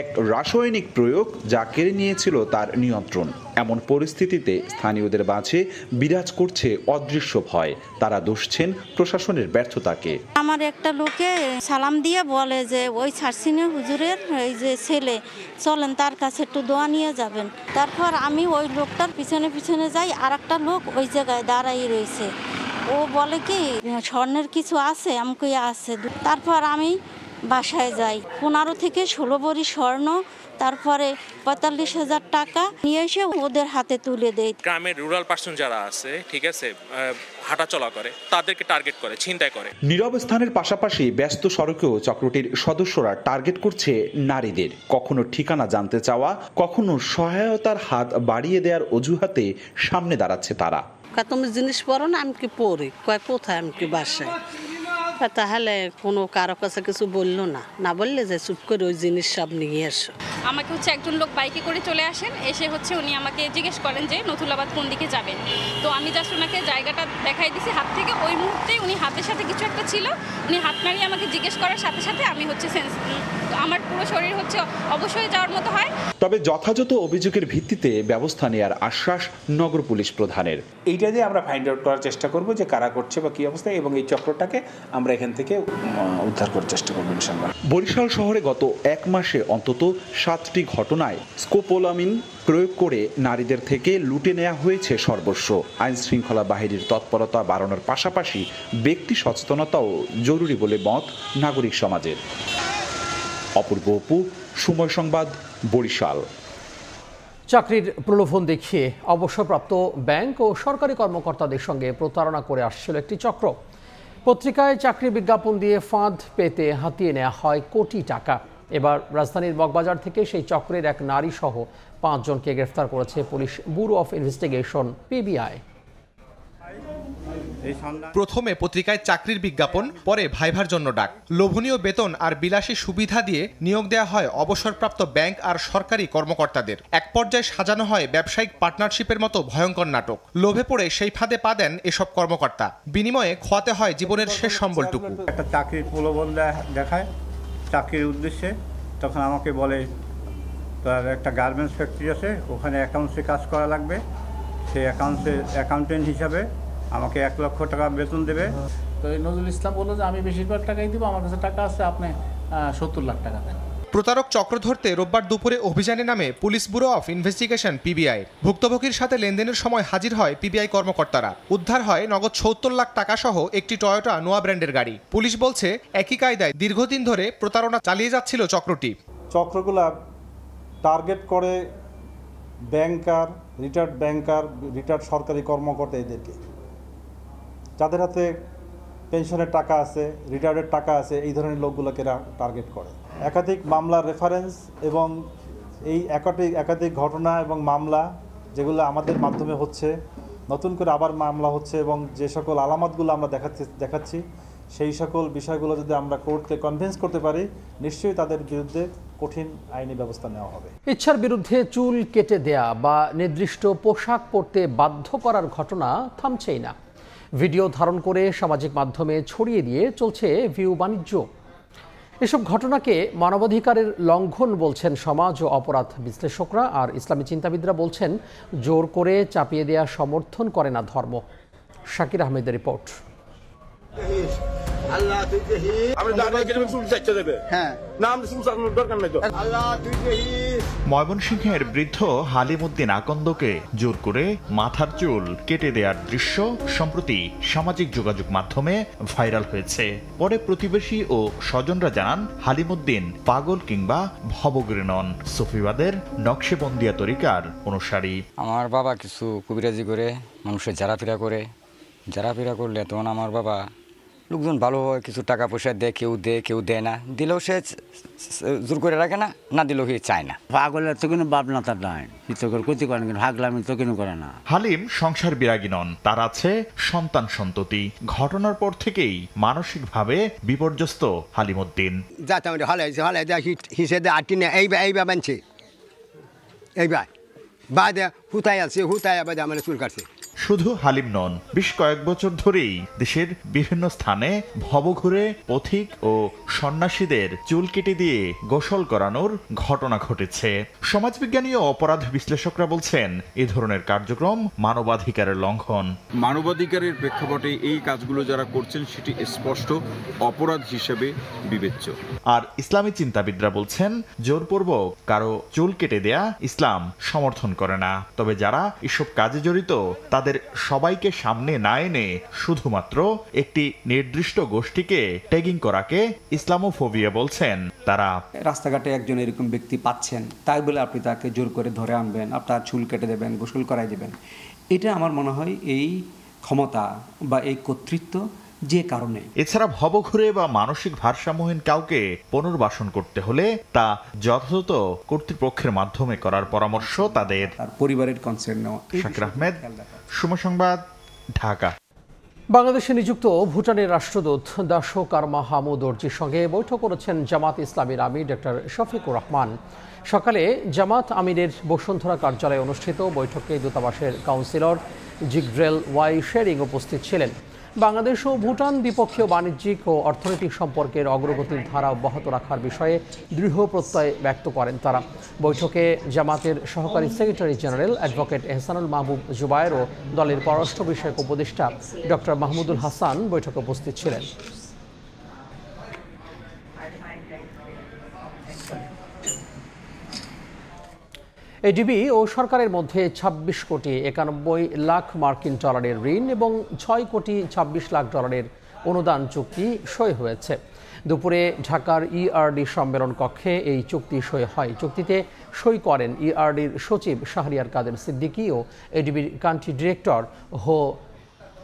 এক রাসায়নিক প্রয়োগ যা কেড়ে নিয়েছিল তার নিয়ন্ত্রণ। এমন পরিস্থিতিতে স্থানীয়দের মাঝে বিরাজ করছে অদৃশ্য ভয়। তারা দুষছেন প্রশাসনের ব্যর্থতাকে। আমার একটা লোকে সালাম দিয়ে বলে যে ওই ছাড়সিনে হুজুরের এই যে ছেলে, চলেন তার কাছে একটু দোয়া নিয়ে যাবেন। তারপর আমি ওই লোকটার পিছনে পিছনে যাই, আর একটা লোক ওই জায়গায় দাঁড়াই রয়েছে। ও বলে কি স্বর্ণের কিছু আছে? আমাকে আছে। তারপর আমি বাসায় যাই, 15 থেকে 16 ভরি স্বর্ণ, তারপরে 45,000 টাকা নিয়ে এসে ওদের হাতে তুলে দেয়। গ্রামের রুরাল পার্সন যারা আছে, ঠিক আছে, হাঁটাচলা করে, তাদেরকে টার্গেট করে ছিনতাই করে। নীরব স্থানের পাশাপাশি ব্যস্ত সড়কেও চক্রটির সদস্যরা টার্গেট করছে নারীদের। কখনো ঠিকানা জানতে চাওয়া, কখনো সহায়তার হাত বাড়িয়ে দেওয়ার অজুহাতে সামনে দাঁড়াচ্ছে তারা। তুমি জিনিস পড়ো না? আমি কি পড়ি। কয় কোথায়? আমি কি বাসায়। তাহলে কোনো কারো কাছে কিছু বললো না বললে যে চুপ করে ওই জিনিস সব নিয়ে এসো। আমাকে একজন লোক বাইকে করে চলে আসেন, এসে উনি আমাকে জিজ্ঞেস করেন যে নথুলাবাদ কোন দিকে যাবেন। তো আমি জাস্ট ওনাকে জায়গাটা দেখাই দিছি হাত থেকে। ওই মুহূর্তে উনি হাতের সাথে কিছু একটা ছিল, উনি হাত নাড়িয়ে আমাকে জিজ্ঞেস করার সাথে সাথে আমি আমার পুরো শরীর অবশ্যই যাওয়ার মতো হয়। তবে যথাযথ অভিযোগের ভিত্তিতে ব্যবস্থা নেওয়ার আশ্বাস নগর পুলিশ প্রধানের। এইটা দিয়ে আমরা ফাইন্ড আউট করার চেষ্টা করব যে কারা করছে বা কি অবস্থা, এবং এই চক্রটাকে আমরা এখান থেকে উদ্ধার করার চেষ্টা করব ইনশাআল্লাহ। বরিশাল শহরে গত 1 মাসে অন্তত 7টি ঘটনায় স্কোপোলামিন প্রয়োগ করে নারীদের থেকে লুটে নেওয়া হয়েছে সর্বস্ব। আইন শৃঙ্খলা বাহিনীর তৎপরতা বাড়ানোর পাশাপাশি ব্যক্তি সচেতনতাও জরুরি বলে মত নাগরিক সমাজের। অপূর্ব অপু, সময় সংবাদ, বরিশাল। চাকরির প্রলোভন দেখিয়ে অবসরপ্রাপ্ত ব্যাংক ও সরকারি কর্মকর্তাদের সঙ্গে প্রতারণা করে আসছিল একটি চক্র। পত্রিকায় চাকরি বিজ্ঞাপন দিয়ে ফাঁদ পেতে হাতিয়ে নেওয়া হয় কোটি টাকা। এবার রাজধানীর মগবাজার থেকে সেই চক্রের এক নারী সহ 5 জনকে গ্রেফতার করেছে police bureau of investigation, PBI. প্রথমে পত্রিকায় চাকরির বিজ্ঞাপন, পরে ভাইভার জন্য ডাক। লোভনীয় বেতন আর বিলাসী সুবিধা দিয়ে নিয়োগ দেওয়া হয় অবসরপ্রাপ্ত ব্যাংক আর সরকারি কর্মকর্তাদের। এক পর্যায়ে সাজানো হয় ব্যবসায়িক পার্টনারশিপের মতো ভয়ঙ্কর নাটক। লোভে পড়ে সেই ফাঁদে পা দেন এসব কর্মকর্তা। বিনিময়ে খোয়াতে হয় জীবনের শেষ সম্বলটুকু। একটা চাকরির প্রলোভন দেখায় চাকরির উদ্দেশ্যে। তখন আমাকে বলে তার একটা গার্মেন্টস ফ্যাক্টরি আছে, ওখানে অ্যাকাউন্টসে কাজ করা লাগবে। সেই অ্যাকাউন্টেন্ট হিসাবে আমাকে 1 লক্ষ টাকা বেতন দেবে। তো নজরুল ইসলাম বললো যে আমি বেশিরভাগ টাকাই দিব, আমার কাছে টাকা আছে, আপনি 70 লাখ টাকা দেন। প্রতারক চক্র ধরতে রোববার দুপুরে অভিযানে নামে police bureau of investigation PBI. ভুক্তভোগীর সাথে লেনদেনের সময় হাজির হয় পিবিআই কর্মকর্তারা। উদ্ধার হয় নগদ ৭০ লাখ টাকা সহ একটি টয়োটা নোয়া ব্র্যান্ডের গাড়ি। পুলিশ বলছে একই কায়দায় দীর্ঘদিন ধরে প্রতারণা চালিয়ে যাচ্ছিল চক্রটি। চক্রগুলা টার্গেট করে ব্যাংকার, রিটায়ার্ড সরকারি কর্মকর্তা, এদেরকে যাদের হাতে পেনশনের টাকা আছে, রিটায়ার্ডের টাকা আছে, এই ধরনের লোকগুলোকে টার্গেট করে। একাধিক মামলার রেফারেন্স এবং এই একাধিক ঘটনা এবং মামলা যেগুলো আমাদের মাধ্যমে হচ্ছে, নতুন করে আবার মামলা হচ্ছে, এবং যে সকল আলামতগুলো আমরা দেখাচ্ছি সেই সকল বিষয়গুলো যদি আমরা কোর্টকে কনভিন্স করতে পারি, নিশ্চয়ই তাদের বিরুদ্ধে কঠিন আইনি ব্যবস্থা নেওয়া হবে। ইচ্ছার বিরুদ্ধে চুল কেটে দেয়া বা নির্দিষ্ট পোশাক পরতে বাধ্য করার ঘটনা থামছেই না। ভিডিও ধারণ করে সামাজিক মাধ্যমে ছড়িয়ে দিয়ে চলছে ভিউ বাণিজ্য। এসব ঘটনাকে মানবাধিকারের লঙ্ঘন বলছেন সমাজ ও অপরাধ বিশ্লেষকরা, আর ইসলামী চিন্তাবিদরা বলছেন জোর করে চাপিয়ে দেয়া সমর্থন করে না ধর্ম। শাকির আহমেদের রিপোর্ট। ময়মনসিংহের বৃদ্ধ হালিম উদ্দিন আকন্দকে জোর করে মাথার চুল কেটে দেওয়ার দৃশ্য সম্প্রতি সামাজিক যোগাযোগ মাধ্যমে ভাইরাল হয়েছে। পরে প্রতিবেশী ও স্বজনরা জানান হালিম উদ্দিন পাগল কিংবা ভবঘুরে নন, সুফিবাদের নকশেবন্দিয়া তরিকার অনুসারী। আমার বাবা কিছু কবিরাজি করে, মানুষের জারাফেরা করলে তখন আমার বাবা লোকজন ভালো হয়, কিছু টাকা পয়সা দেয়, কেউ দেয় না, দিলেও সে জোর করে রাখে না, না দিলেও সে চায় না। পাগলের তো কোনো বাপ না, তার নাই ক্ষতি করেন, কিন্তু হাগলামি তো কেন করে না। হালিম সংসার বিরাগী নন, তার আছে সন্তান সন্ততি। ঘটনার পর থেকেই মানসিকভাবে বিপর্যস্ত হালিম উদ্দিন। শুধু হালিম নন, বেশ কয়েক বছর ধরেই দেশের বিভিন্ন স্থানে ভবঘুরে পথিক ও সন্ন্যাসীদের চুল কেটে দিয়ে গোসল করানোর ঘটনা ঘটেছে। সমাজবিজ্ঞানী ও অপরাধ বিশ্লেষকরা বলছেন এ ধরনের কার্যক্রম মানবাধিকারের লঙ্ঘন। মানবাধিকারের প্রেক্ষাপটে এই কাজগুলো যারা করছেন সেটি স্পষ্ট অপরাধ হিসেবে বিবেচ্য। আর ইসলামী চিন্তাবিদরা বলছেন জোরপূর্বক কারো চুল কেটে দেয়া ইসলাম সমর্থন করে না। তবে যারা এসব কাজে জড়িত তাদের সবাইকে সামনে না এনে শুধুমাত্র একটি নির্দিষ্ট গোষ্ঠীকে ট্যাগিং করাকে ইসলামোফোবিয়া বলছেন তারা। রাস্তাঘাটে একজন এরকম ব্যক্তি পাচ্ছেন, তাই বলে আপনি তাকে জোর করে ধরে আনবেন, আপনার চুল কেটে দেবেন, গোসল করাই দেবেন, এটা আমার মনে হয় এই ক্ষমতা বা এই কর্তৃত্ব যে কারণে। এছাড়া ভবঘুরে বা মানসিক ভারসাম্যহীন কাউকে পুনর্বাসন করতে হলে তা যথাযথ কর্তৃপক্ষের মাধ্যমে করার পরামর্শ তাদের। পরিবারের কনসার্ন নেওয়া। শাকির আহমেদ, সময় সংবাদ, ঢাকা। বাংলাদেশে নিযুক্ত ভুটানের রাষ্ট্রদূত দাশক আরমা হামুদ অর্জির সঙ্গে বৈঠক করেছেন জামাত ইসলামীর আমির ডক্টর শফিকুর রহমান। সকালে জামাত আমিরের বসুন্ধরা কার্যালয়ে অনুষ্ঠিত বৈঠকে দূতাবাসের কাউন্সিলর জিগড্রেল ওয়াই শেরিং উপস্থিত ছিলেন। বাংলাদেশ ও ভুটান দ্বিপক্ষীয় বাণিজ্যিক ও অর্থনৈতিক সম্পর্কের অগ্রগতির ধারা অব্যাহত রাখার বিষয়ে দৃঢ় প্রত্যয় ব্যক্ত করেন তারা। বৈঠকে জামাতের সহকারী সেক্রেটারি জেনারেল অ্যাডভোকেট এহসানুল মাহবুব জুবায়ের ও দলের পররাষ্ট্র বিষয়ক উপদেষ্টা ডক্টর মাহমুদুল হাসান বৈঠকে উপস্থিত ছিলেন। এডিবি ও সরকারের মধ্যে ২৬ কোটি ৯১ লাখ মার্কিন ডলারের ঋণ এবং ৬ কোটি ২৬ লাখ ডলারের অনুদান চুক্তি সই হয়েছে। দুপুরে ঢাকার ইআরডি সম্মেলন কক্ষে এই চুক্তি সই হয়। চুক্তিতে সই করেন ইআরডির সচিব শাহরিয়ার কাদের সিদ্দিকী ও এডিবির কান্ট্রি ডিরেক্টর হো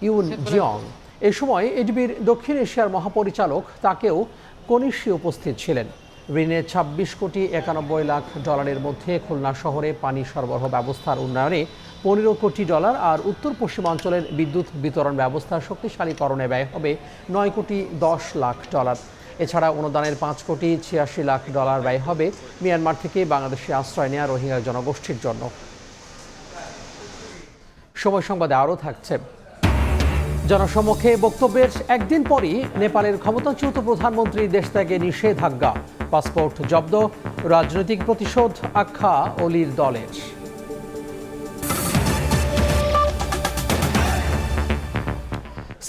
ইউন জিয়ং। এ সময় এডিবির দক্ষিণ এশিয়ার মহাপরিচালক তাকেও কনিষ্ঠী উপস্থিত ছিলেন। ঋণের ২৬ কোটি ৯১ লাখ ডলারের মধ্যে খুলনা শহরে পানি সরবরাহ ব্যবস্থার উন্নয়নে ১৫ কোটি ডলার আর উত্তর পশ্চিমাঞ্চলের বিদ্যুৎ বিতরণ ব্যবস্থা শক্তিশালীকরণে ব্যয় হবে ৯ কোটি ১০ লাখ ডলার। এছাড়া অনুদানের ৫ কোটি ৮৬ লাখ ডলার ব্যয় হবে মিয়ানমার থেকে বাংলাদেশে আশ্রয় নেওয়া রোহিঙ্গা জনগোষ্ঠীর জন্য। সময় সংবাদে আরও থাকছে। জনসমক্ষে বক্তব্যের একদিন পরই নেপালের ক্ষমতাচ্যুত প্রধানমন্ত্রী দেশ ত্যাগে নিষেধাজ্ঞা, পাসপোর্ট জব্দ, রাজনৈতিক প্রতিশোধ আখ্যা অলির দলের।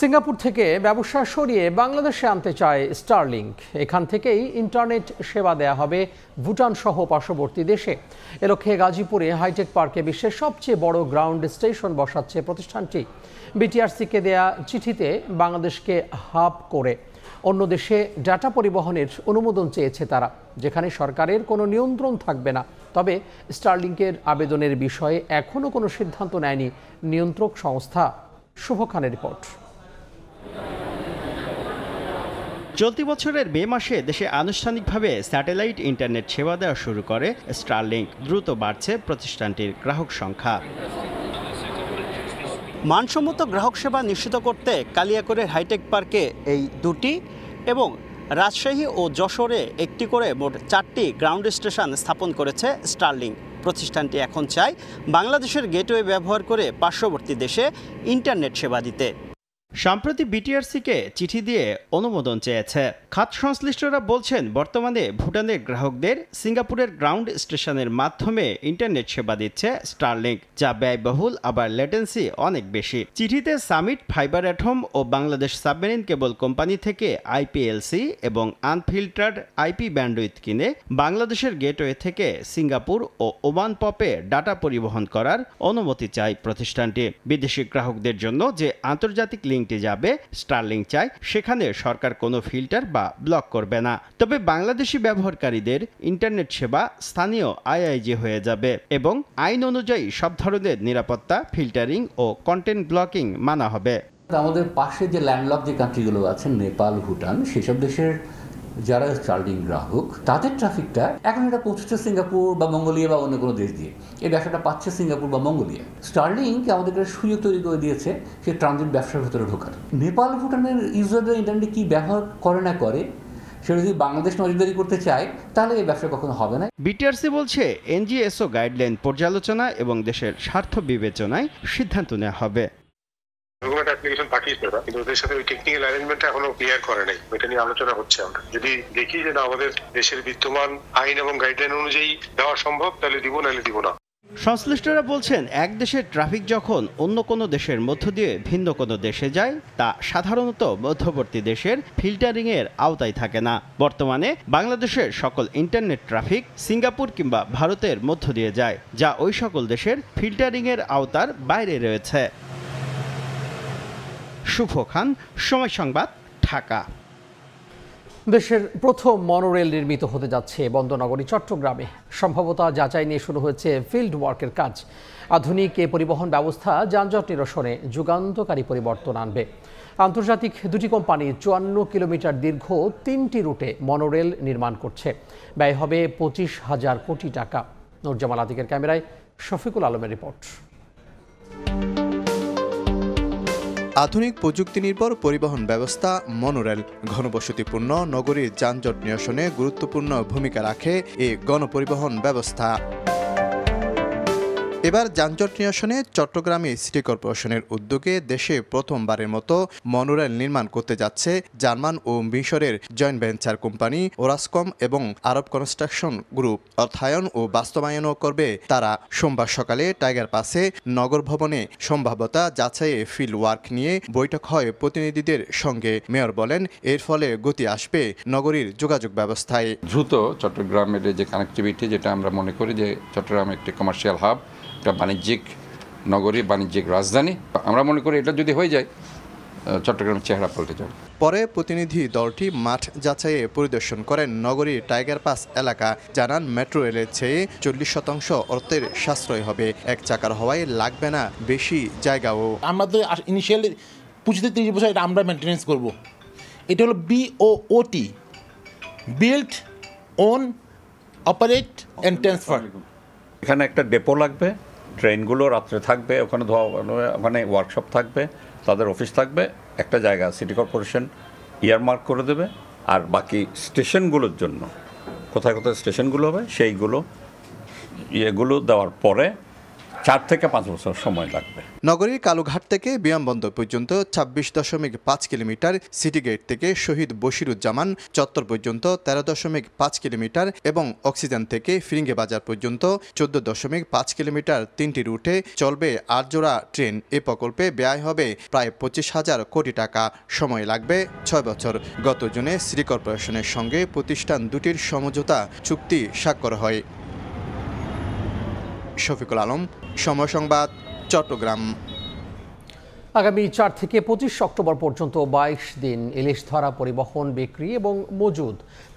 সিঙ্গাপুর থেকে ব্যবসা সরিয়ে বাংলাদেশে আনতে চায় স্টারলিংক। এখান থেকেই ইন্টারনেট সেবা দেয়া হবে ভুটান সহ পার্শ্ববর্তী দেশে। এ লক্ষ্যে গাজীপুরে হাইটেক পার্কে বিশ্বের সবচেয়ে বড় গ্রাউন্ড স্টেশন বসাচ্ছে প্রতিষ্ঠানটি। বিটিআরসিকে দেয়া চিঠিতে বাংলাদেশকে হাব করে অন্য দেশে ডাটা পরিবহনের অনুমোদন চেয়েছে তারা, যেখানে সরকারের কোনো নিয়ন্ত্রণ থাকবে না। তবে স্টারলিংকের আবেদনের বিষয়ে এখনও কোনো সিদ্ধান্ত নেয়নি নিয়ন্ত্রক সংস্থা। শুভ খানের রিপোর্ট। চলতি বছরের মে মাসে দেশে আনুষ্ঠানিকভাবে স্যাটেলাইট ইন্টারনেট সেবা দেওয়া শুরু করে স্টারলিংক। দ্রুত বাড়ছে প্রতিষ্ঠানটির গ্রাহক সংখ্যা। মানসম্মত গ্রাহক সেবা নিশ্চিত করতে কালিয়াকৈরের হাইটেক পার্কে এই দুটি এবং রাজশাহী ও যশোরে একটি করে মোট 4টি গ্রাউন্ড স্টেশন স্থাপন করেছে স্টারলিংক। প্রতিষ্ঠানটি এখন চায় বাংলাদেশের গেটওয়ে ব্যবহার করে পার্শ্ববর্তী দেশে ইন্টারনেট সেবা দিতে। সম্প্রতি বিটিআরসিকে চিঠি দিয়ে অনুমোদন চেয়েছে। খাত সংশ্লিষ্টরা বলছেন, বর্তমানে ভুটানের গ্রাহকদের সিঙ্গাপুরের গ্রাউন্ড স্টেশনের মাধ্যমে ইন্টারনেট সেবা দিচ্ছে স্টারলিংক, যা ব্যয়বহুল আবার লেটেন্সি অনেক বেশি। চিঠিতে সামিট, ফাইবার অ্যাট হোম ও বাংলাদেশ সাবমেরিন কেবল কোম্পানি থেকে আইপিএলসি এবং আনফিল্টার্ড আইপি ব্যান্ডউইথ কিনে বাংলাদেশের গেটওয়ে থেকে সিঙ্গাপুর ও ওমান পপে ডাটা পরিবহন করার অনুমতি চায় প্রতিষ্ঠানটি। বিদেশি গ্রাহকদের জন্য যে আন্তর্জাতিক লিঙ্ক যাবে স্টারলিংক চায় সেখানে সরকার কোনো ফিল্টার বা ব্লক করবে না। তবে বাংলাদেশি ব্যবহারকারীদের ইন্টারনেট সেবা স্থানীয় আইআইজি হয়ে যাবে এবং আইন অনুযায়ী সব ধরনের নিরাপত্তা, ফিল্টারিং ও কন্টেন্ট ব্লকিং মানা হবে। আমাদের পাশে যে ল্যান্ডলক যে কান্ট্রিগুলো আছে, নেপাল, ভুটান, সেসব দেশের যারা স্টারলিংক গ্রাহক, তাদের ট্রাফিকটা এখন এটা পৌঁছচ্ছে সিঙ্গাপুর বা মঙ্গোলিয়া বা অন্য কোনো দেশ দিয়ে। এই ব্যবসাটা পাচ্ছে সিঙ্গাপুর বা মঙ্গোলিয়া। স্টারলিংক আমাদেরকে সুযোগ তৈরি করে দিয়েছে সে ট্রানজিট ব্যবসার ভেতরে ঢোকার। নেপাল, ভুটানের ইউজাররা ইন্টারনেটে কী ব্যবহার করে না করে, সেটা যদি বাংলাদেশ নজরদারি করতে চায় তাহলে এই ব্যবসা কখনো হবে না। বিটিআরসি বলছে, এনজিএসও গাইডলাইন পর্যালোচনা এবং দেশের স্বার্থ বিবেচনায় সিদ্ধান্ত নেওয়া হবে। অ্যাপ্লিকেশন পাঠিয়েছে ওরা, কিন্তু ওদের সাথে ওই টেকনিক্যাল অ্যারেঞ্জমেন্টটা এখনো ক্লিয়ার করে নাই। ওইটা নিয়ে আলোচনা হচ্ছে। আমরা যদি দেখি যে না আমাদের দেশের বিদ্যমান আইন এবং গাইডলাইন অনুযায়ী দেওয়া সম্ভব, তাহলে দিব, নাহলে দিব না। সংশ্লিষ্টরা বলছেন, এক দেশের ট্রাফিক যখন অন্য কোনো দেশের মধ্য দিয়ে ভিন্ন কোনো দেশে যায়, তা সাধারণত মধ্যবর্তী দেশের ফিল্টারিং এর আওতায় থাকে না। বর্তমানে বাংলাদেশের সকল ইন্টারনেট ট্রাফিক সিঙ্গাপুর কিংবা ভারতের মধ্য দিয়ে যায়, যা ওই সকল দেশের ফিল্টারিং এর আওতার বাইরে রয়েছে। শুভ খান, সময় সংবাদ, ঢাকা। দেশের প্রথম মনোরেল নির্মিত হতে যাচ্ছে বন্দরনগরী চট্টগ্রামে। সম্ভাব্যতা যাচাই নিয়ে শুরু হয়েছে ফিল্ড ওয়ার্কের কাজ। আধুনিক এ পরিবহন ব্যবস্থা যানজট নিরসনে যুগান্তকারী পরিবর্তন আনবে। আন্তর্জাতিক দুটি কোম্পানি 54 কিলোমিটার দীর্ঘ 3টি রুটে মনোরেল নির্মাণ করছে। ব্যয় হবে 25,000 কোটি টাকা। নুরজামাল আতিকের ক্যামেরায় শফিকুল আলমের রিপোর্ট। আধুনিক প্রযুক্তি নির্ভর পরিবহন ব্যবস্থা মনোরেল ঘনবসতিপূর্ণ নগরীর যানজট নিরসনে গুরুত্বপূর্ণ ভূমিকা রাখে এই গণপরিবহন ব্যবস্থা। এবার যানজট নিরসনে চট্টগ্রামে সিটি কর্পোরেশনের উদ্যোগে দেশে প্রথমবারের মতো মনোরেল নির্মাণ করতে যাচ্ছে জার্মান ও মিশরের জয়েন্ট ভেঞ্চার কোম্পানি ওরাসকম এবং আরব কনস্ট্রাকশন গ্রুপ। অর্থায়ন ও বাস্তবায়নও করবে তারা। সোমবার সকালে টাইগার পাসে নগর ভবনে সম্ভাব্যতা যাচাইয়ে ফিল্ড ওয়ার্ক নিয়ে বৈঠক হয় প্রতিনিধিদের সঙ্গে। মেয়র বলেন, এর ফলে গতি আসবে নগরীর যোগাযোগ ব্যবস্থায়। দ্রুত চট্টগ্রামের যে কানেক্টিভিটি, যেটা আমরা মনে করি যে চট্টগ্রাম একটি কমার্শিয়াল হাব, একটা বাণিজ্যিক নগরী, বাণিজ্যিক রাজধানী, আমরা মনে করি এটা যদি হয়ে যায় চট্টগ্রামের চেহারা পাল্টে যাবে। পরে প্রতিনিধি দলটি মাঠ যাচাইয়ে পরিদর্শন করেন নগরীর টাইগার পাস এলাকা। জানান, মেট্রো রেলের চেয়ে 40% অর্থের সাশ্রয় হবে। এক চাকার হওয়ায় লাগবে না বেশি জায়গাও। আমাদের ইনিশিয়ালি 25-30 বছর এটা আমরা মেনটেন্যান্স করব। এটা হলো BOOT, build, own, operate and transfer. এখানে একটা ডেপো লাগবে, ট্রেনগুলো রাত্রে থাকবে ওখানে, ওখানে ওয়ার্কশপ থাকবে, তাদের অফিস থাকবে। একটা জায়গা সিটি কর্পোরেশন ইয়ারমার্ক করে দেবে, আর বাকি স্টেশনগুলোর জন্য কোথায় কোথায় স্টেশনগুলো হবে সেইগুলো ইয়েগুলো দেওয়ার পরে 4 থেকে 5 বছর সময় লাগবে। নগরীর কালুঘাট থেকে বিমানবন্দর পর্যন্ত 26.5 কিলোমিটার, সিটি গেট থেকে শহীদ বশিরুজ্জামান চত্বর পর্যন্ত 13.5 কিলোমিটার এবং অক্সিজেন থেকে ফিরিঙ্গি বাজার পর্যন্ত 14.5 কিলোমিটার 3টি রুটে চলবে 8 জোড়া ট্রেন। এ প্রকল্পে ব্যয় হবে প্রায় 25,000 কোটি টাকা। সময় লাগবে 6 বছর। গত জুনে সিটি কর্পোরেশনের সঙ্গে প্রতিষ্ঠান দুটির সমঝোতা চুক্তি স্বাক্ষর হয়। শফিকুল আলম, সময় সংবাদ, চট্টগ্রাম। আগামী 4 থেকে 25 অক্টোবর পর্যন্ত 22 দিন ইলিশ ধরা, পরিবহন, বিক্রি এবং মজুদ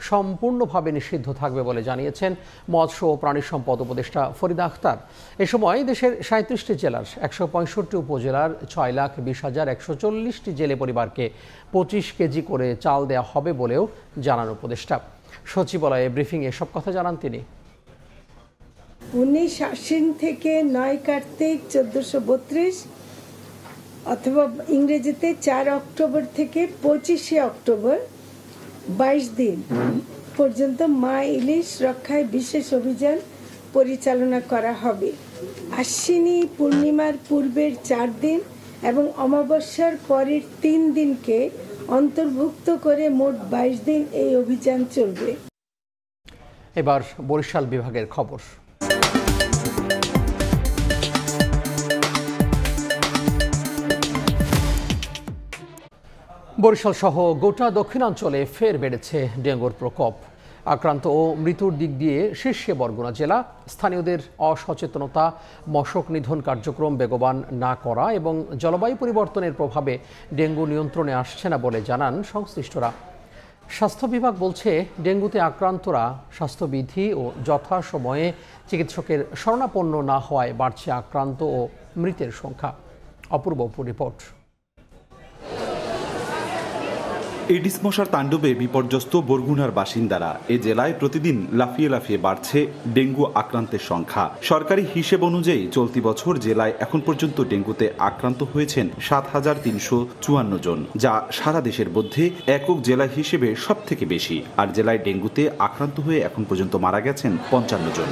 সম্পূর্ণভাবে নিষিদ্ধ থাকবে বলে জানিয়েছেন মৎস্য ও প্রাণী সম্পদ উপদেষ্টা ফরিদা আখতার। এ সময় দেশের 37টি জেলার 165 উপজেলার 6,20,140টি জেলে পরিবারকে 25 কেজি করে চাল দেওয়া হবে বলেও জানান উপদেষ্টা। সচিবালয়ে ব্রিফিংয়ে এসব কথা জানান তিনি। 19 আশ্বিন থেকে 9 কার্তিক 1432 অথবা ইংরেজিতে 4 অক্টোবর থেকে 25 অক্টোবর 22 দিন পর্যন্ত মা ইলিশ রক্ষায় বিশেষ অভিযান পরিচালনা করা হবে। আশ্বিনী পূর্ণিমার পূর্বের 4 দিন এবং অমাবস্যার পরের 3 দিনকে অন্তর্ভুক্ত করে মোট 22 দিন এই অভিযান চলবে। এবার বরিশাল বিভাগের খবর। বরিশাল সহ গোটা দক্ষিণাঞ্চলে ফের বেড়েছে ডেঙ্গুর প্রকোপ। আক্রান্ত ও মৃত্যুর দিক দিয়ে শীর্ষে বরগুনা জেলা। স্থানীয়দের অসচেতনতা, মশক নিধন কার্যক্রম বেগবান না করা এবং জলবায়ু পরিবর্তনের প্রভাবে ডেঙ্গু নিয়ন্ত্রণে আসছে না বলে জানান সংশ্লিষ্টরা। স্বাস্থ্য বিভাগ বলছে, ডেঙ্গুতে আক্রান্তরা স্বাস্থ্যবিধি ও যথাসময়ে চিকিৎসকের শরণাপন্ন না হওয়ায় বাড়ছে আক্রান্ত ও মৃতের সংখ্যা। অপূর্ব রিপোর্ট। এডিস মশার তাণ্ডবে বিপর্যস্ত বরগুনার বাসিন্দারা। এ জেলায় প্রতিদিন লাফিয়ে লাফিয়ে বাড়ছে ডেঙ্গু আক্রান্তের সংখ্যা। সরকারি হিসেব অনুযায়ী চলতি বছর জেলায় এখন পর্যন্ত ডেঙ্গুতে আক্রান্ত হয়েছেন 7,354 জন, যা সারা দেশের মধ্যে একক জেলা হিসেবে সব থেকে বেশি। আর জেলায় ডেঙ্গুতে আক্রান্ত হয়ে এখন পর্যন্ত মারা গেছেন 55 জন।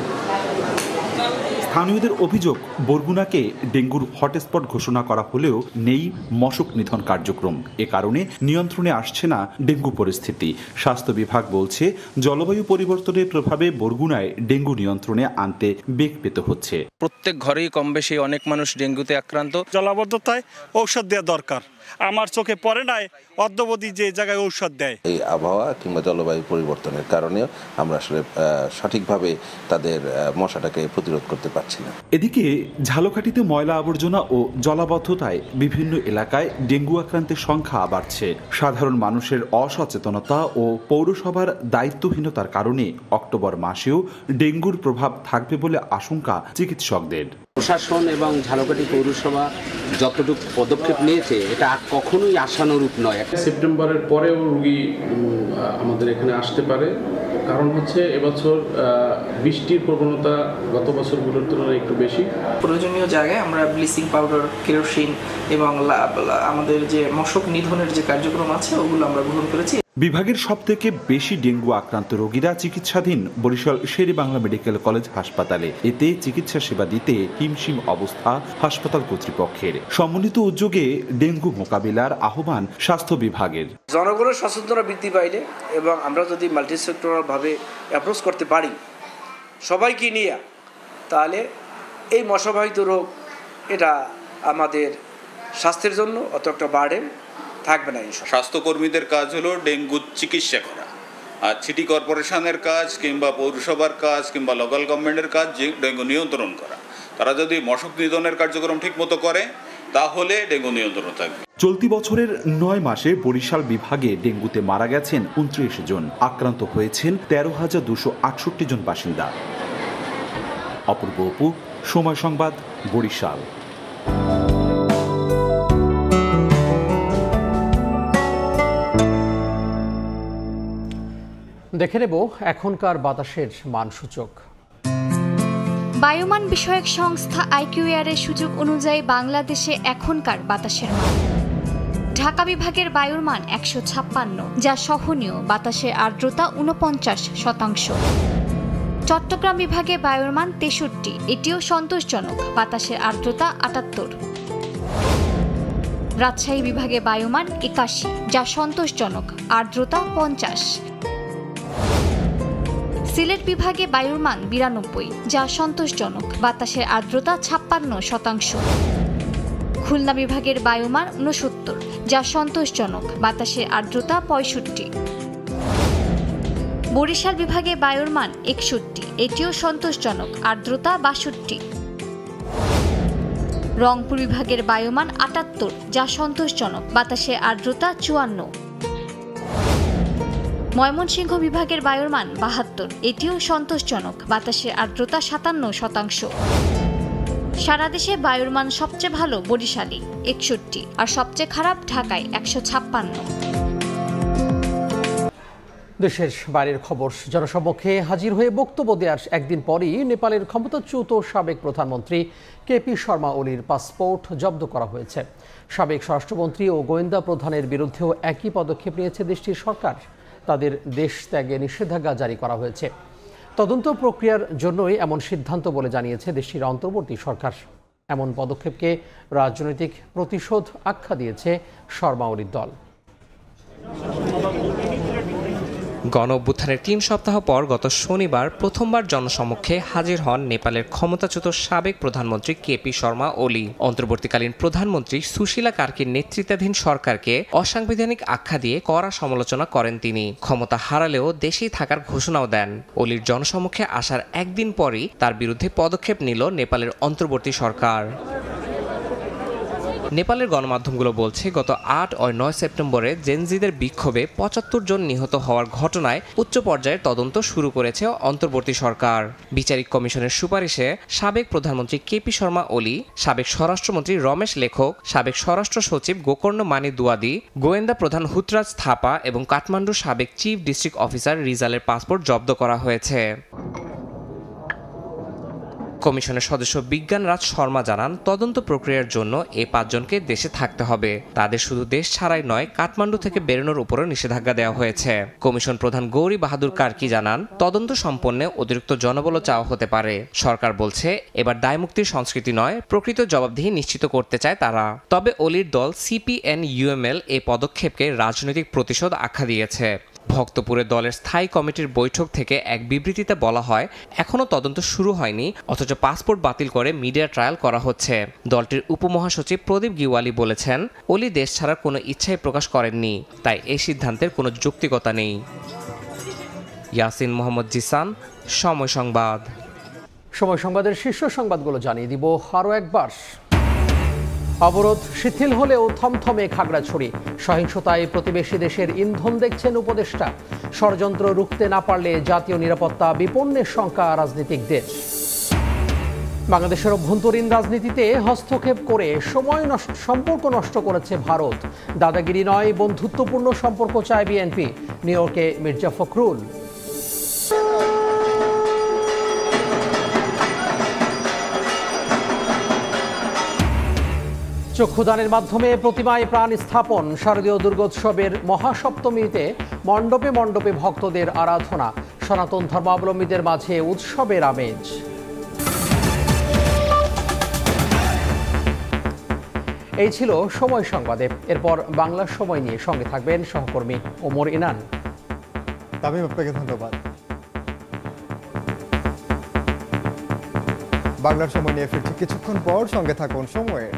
স্থানীয়দের অভিযোগ, বরগুনাকে ডেঙ্গুর হটস্পট ঘোষণা করা হলেও নেই মশক নিধন কার্যক্রম। এ কারণে নিয়ন্ত্রণে আসছে না ডেঙ্গু পরিস্থিতি। স্বাস্থ্য বিভাগ বলছে, জলবায়ু পরিবর্তনের প্রভাবে বরগুনায় ডেঙ্গু নিয়ন্ত্রণে আনতে বেগ পেতে হচ্ছে। প্রত্যেক ঘরেই কম বেশি অনেক মানুষ ডেঙ্গুতে আক্রান্ত। জলাবদ্ধতায় ঔষধ দেওয়া দরকার। আমার চোখে পড়ে নাই অদ্যবধি যে জায়গায় ঔষধ দেয়। এই আবহাওয়া কিংবা জলবায়ু পরিবর্তনের কারণে আমরা আসলে সঠিকভাবে তাদের মশাটাকে প্রতিরোধ করতে পারছি না। এদিকে ঝালকাঠিতে ময়লা আবর্জনা ও জলাবদ্ধতায় বিভিন্ন এলাকায় ডেঙ্গু আক্রান্তের সংখ্যা বাড়ছে। সাধারণ মানুষের অসচেতনতা ও পৌরসভার দায়িত্বহীনতার কারণে অক্টোবর মাসেও ডেঙ্গুর প্রভাব থাকবে বলে আশঙ্কা চিকিৎসকদের। প্রশাসন এবং ঝালকাঠি পৌরসভা যতটুকু পদক্ষেপ নিয়েছে এটা কখনোই আশানুরূপ নয়। সেপ্টেম্বরের পরেও রোগী আমাদের এখানে আসতে পারে, কারণ হচ্ছে এবছর বৃষ্টির প্রবণতা গত বছরগুলোর তুলনায় একটু বেশি। প্রয়োজনীয় জায়গায় আমরা ব্লিচিং পাউডার, কেরোসিন এবং আমাদের যে মশক নিধনের যে কার্যক্রম আছে ওগুলো আমরা গ্রহণ করেছি। বিভাগের সবথেকে বেশি ডেঙ্গু আক্রান্ত রোগীরা চিকিৎসাধীন বরিশাল শের-ই-বাংলা মেডিকেল কলেজ হাসপাতালে। এতে চিকিৎসা সেবা দিতে হিমশিম অবস্থা হাসপাতাল কর্তৃপক্ষের। সমন্বিত উদ্যোগে ডেঙ্গু মোকাবিলার আহ্বান স্বাস্থ্য বিভাগের। জনগণের সচেতনতা বৃদ্ধি পাইলে এবং আমরা যদি মাল্টি সেক্টরাল ভাবে অ্যাপ্রোচ করতে পারি সবাইকে নিয়ে, তাহলে এই মশাবাহিত রোগ এটা আমাদের স্বাস্থ্যের জন্য অত একটা বার্ডেন থাকবে না। স্বাস্থ্যকর্মীদের কাজ হলো ডেঙ্গু চিকিৎসা করা, আর সিটি কর্পোরেশনের কাজ কিংবা পৌরসভার কাজ কিংবা লোকাল গভর্নমেন্টের কাজ ডেঙ্গু নিয়ন্ত্রণ করা। তারা যদি মশক নিধনের কার্যক্রম ঠিকমতো করে তাহলে ডেঙ্গু নিয়ন্ত্রণ থাকবে। চলতি বছরের 9 মাসে বরিশাল বিভাগে ডেঙ্গুতে মারা গেছেন 29 জন, আক্রান্ত হয়েছেন 13,268 জন বাসিন্দা। অপূর্ব অপু, সময় সংবাদ, বরিশাল। দেখে নেব এখনকার বাতাসের মানসূচক। বায়ুমান বিষয়ক সংস্থা আইকিউএয়ারের সূচক অনুযায়ী বাংলাদেশে এখনকার বাতাসের মান। ঢাকা বিভাগের বায়ুর মান 156, যা সহনীয়। বাতাসের আর্দ্রতা 49%। চট্টগ্রাম বিভাগে বায়ুর মান 63, এটিও সন্তোষজনক, বাতাসের আর্দ্রতা 78। রাজশাহী বিভাগে বায়ুমান 81, যা সন্তোষজনক, আর্দ্রতা 50। সিলেট বিভাগে বায়ুর মান 92, যা সন্তোষজনক, বাতাসের আর্দ্রতা 56%। খুলনা বিভাগের বায়ুমান 69, যা সন্তোষজনক, বাতাসের আর্দ্রতা 65। বরিশাল বিভাগে বায়ুর মান 61, এটিও সন্তোষজনক, আর্দ্রতা 62। রংপুর বিভাগের বায়ুমান 78, যা সন্তোষজনক, বাতাসের আর্দ্রতা 54। ময়মনসিংহ বিভাগের বায়ুর মান 72, এটিও সন্তোষজনক, বাতাসের আর্দ্রতা 57%। সারা দেশে বায়ুর মান সবচেয়ে ভালো বরিশালে 61 আর সবচেয়ে খারাপ ঢাকায় 156। দেশের বাইরের খবর জনসমক্ষে হাজির হয়ে বক্তব্য দেওয়ার একদিন পরই নেপালের ক্ষমতাচ্যুত সাবেক প্রধানমন্ত্রী কেপি শর্মা ওলির পাসপোর্ট জব্দ করা হয়েছে। সাবেক স্বরাষ্ট্রমন্ত্রী ও গোয়েন্দা প্রধানের বিরুদ্ধেও একই পদক্ষেপ নিয়েছে দেশটির সরকার। তাদের দেশ ত্যাগে নিষেধাজ্ঞা জারি করা হয়েছে। তদন্ত প্রক্রিয়ার জন্যই এমন সিদ্ধান্ত বলে জানিয়েছে দেশটির অন্তর্বর্তী সরকার। এমন পদক্ষেপকে রাজনৈতিক প্রতিশোধ আখ্যা দিয়েছে শর্মা ওলির দল। গণ অভ্যুত্থানের 3 সপ্তাহ পর গত শনিবার প্রথমবার জনসমক্ষে হাজির হন নেপালের ক্ষমতাচ্যুত সাবেক প্রধানমন্ত্রী কেপি শর্মা ওলি। অন্তর্বর্তীকালীন প্রধানমন্ত্রী সুশীলা কার্কির নেতৃত্বাধীন সরকারকে অসাংবিধানিক আখ্যা দিয়ে কড়া সমালোচনা করেন তিনি। ক্ষমতা হারালেও দেশেই থাকার ঘোষণাও দেন। ওলির জনসমক্ষে আসার একদিন পরই তার বিরুদ্ধে পদক্ষেপ নিল নেপালের অন্তর্বর্তী সরকার। নেপালের গণমাধ্যমগুলো বলছে গত 8 ও 9 সেপ্টেম্বরে জেনজিদের বিক্ষোভে 75 জন নিহত হওয়ার ঘটনায় উচ্চ পর্যায়ের তদন্ত শুরু করেছে অন্তর্বর্তী সরকার। বিচারিক কমিশনের সুপারিশে সাবেক প্রধানমন্ত্রী কেপি শর্মা ওলি, সাবেক স্বরাষ্ট্রমন্ত্রী রমেশ লেখক, সাবেক স্বরাষ্ট্র সচিব গোকর্ণ মানি দুয়াদি, গোয়েন্দা প্রধান হুতরাজ থাপা এবং কাঠমান্ডুর সাবেক চিফ ডিস্ট্রিক্ট অফিসার রিজালের পাসপোর্ট জব্দ করা হয়েছে। কমিশনের সদস্য বিজ্ঞান রাজ শর্মা জানান, তদন্ত প্রক্রিয়ার জন্য এই 5 জনকে দেশে থাকতে হবে। তাদের শুধু দেশ ছাড়াই নয়, কাঠমান্ডু থেকে বেরোনোর উপরও নিষেধাজ্ঞা দেওয়া হয়েছে। কমিশন প্রধান গৌরী বাহাদুর কার্কি জানান, তদন্ত সম্পন্নে অতিরিক্ত জনবলও চাওয়া হতে পারে। সরকার বলছে এবার দায়মুক্তির সংস্কৃতি নয়, প্রকৃত জবাবদিহি নিশ্চিত করতে চায় তারা। তবে ওলির দল CPN-UML এই পদক্ষেপকে রাজনৈতিক প্রতিশোধ আখ্যা দিয়েছে। ভক্তপুরে দলের স্থায়ী কমিটির বৈঠক থেকে এক বিবৃতিতে বলা হয়, এখনও তদন্ত শুরু হয়নি, অথচ পাসপোর্ট বাতিল করে মিডিয়া ট্রায়াল করা হচ্ছে। দলটির উপমহাসচিব প্রদীপ গিওয়ালি বলেছেন, ওলি দেশ ছাড়ার কোনো ইচ্ছাই প্রকাশ করেননি, তাই এই সিদ্ধান্তের কোনো যৌক্তিকতা নেই। ইয়াসিন মোহাম্মদ জিসান, সময় সংবাদ। সময় সংবাদের শীর্ষ সংবাদগুলো জানিয়ে দিব আরও একবার। অবরোধ শিথিল হলেও থমথমে খাগড়াছড়ি। সহিংসতায় প্রতিবেশী দেশের ইন্ধন দেখছেন উপদেষ্টা। ষড়যন্ত্র রুখতে না পারলে জাতীয় নিরাপত্তা বিপন্নের শঙ্কা রাজনীতিকদের। বাংলাদেশের অভ্যন্তরীণ রাজনীতিতে হস্তক্ষেপ করে সম্পর্ক নষ্ট করেছে ভারত। দাদাগিরি নয়, বন্ধুত্বপূর্ণ সম্পর্ক চায় বিএনপি। নিউ ইয়র্কে মির্জা ফখরুল। চক্ষুদানের মাধ্যমে প্রতিমায় প্রাণ স্থাপন। শারদীয় দুর্গোৎসবের মহাসপ্তমীতে মণ্ডপে মণ্ডপে ভক্তদের আরাধনা। সনাতন ধর্মাবলম্বীদের মাঝে উৎসবের আমেজ। এই ছিল সময় সংবাদে। এরপর বাংলার সময় নিয়ে সঙ্গে থাকবেন সহকর্মী ওমর ইনান। তামিম, আপনাকে ধন্যবাদ। বাংলার সময় নিয়ে ফিরছি কিছুক্ষণ পর, সঙ্গে থাকুন সময়ের।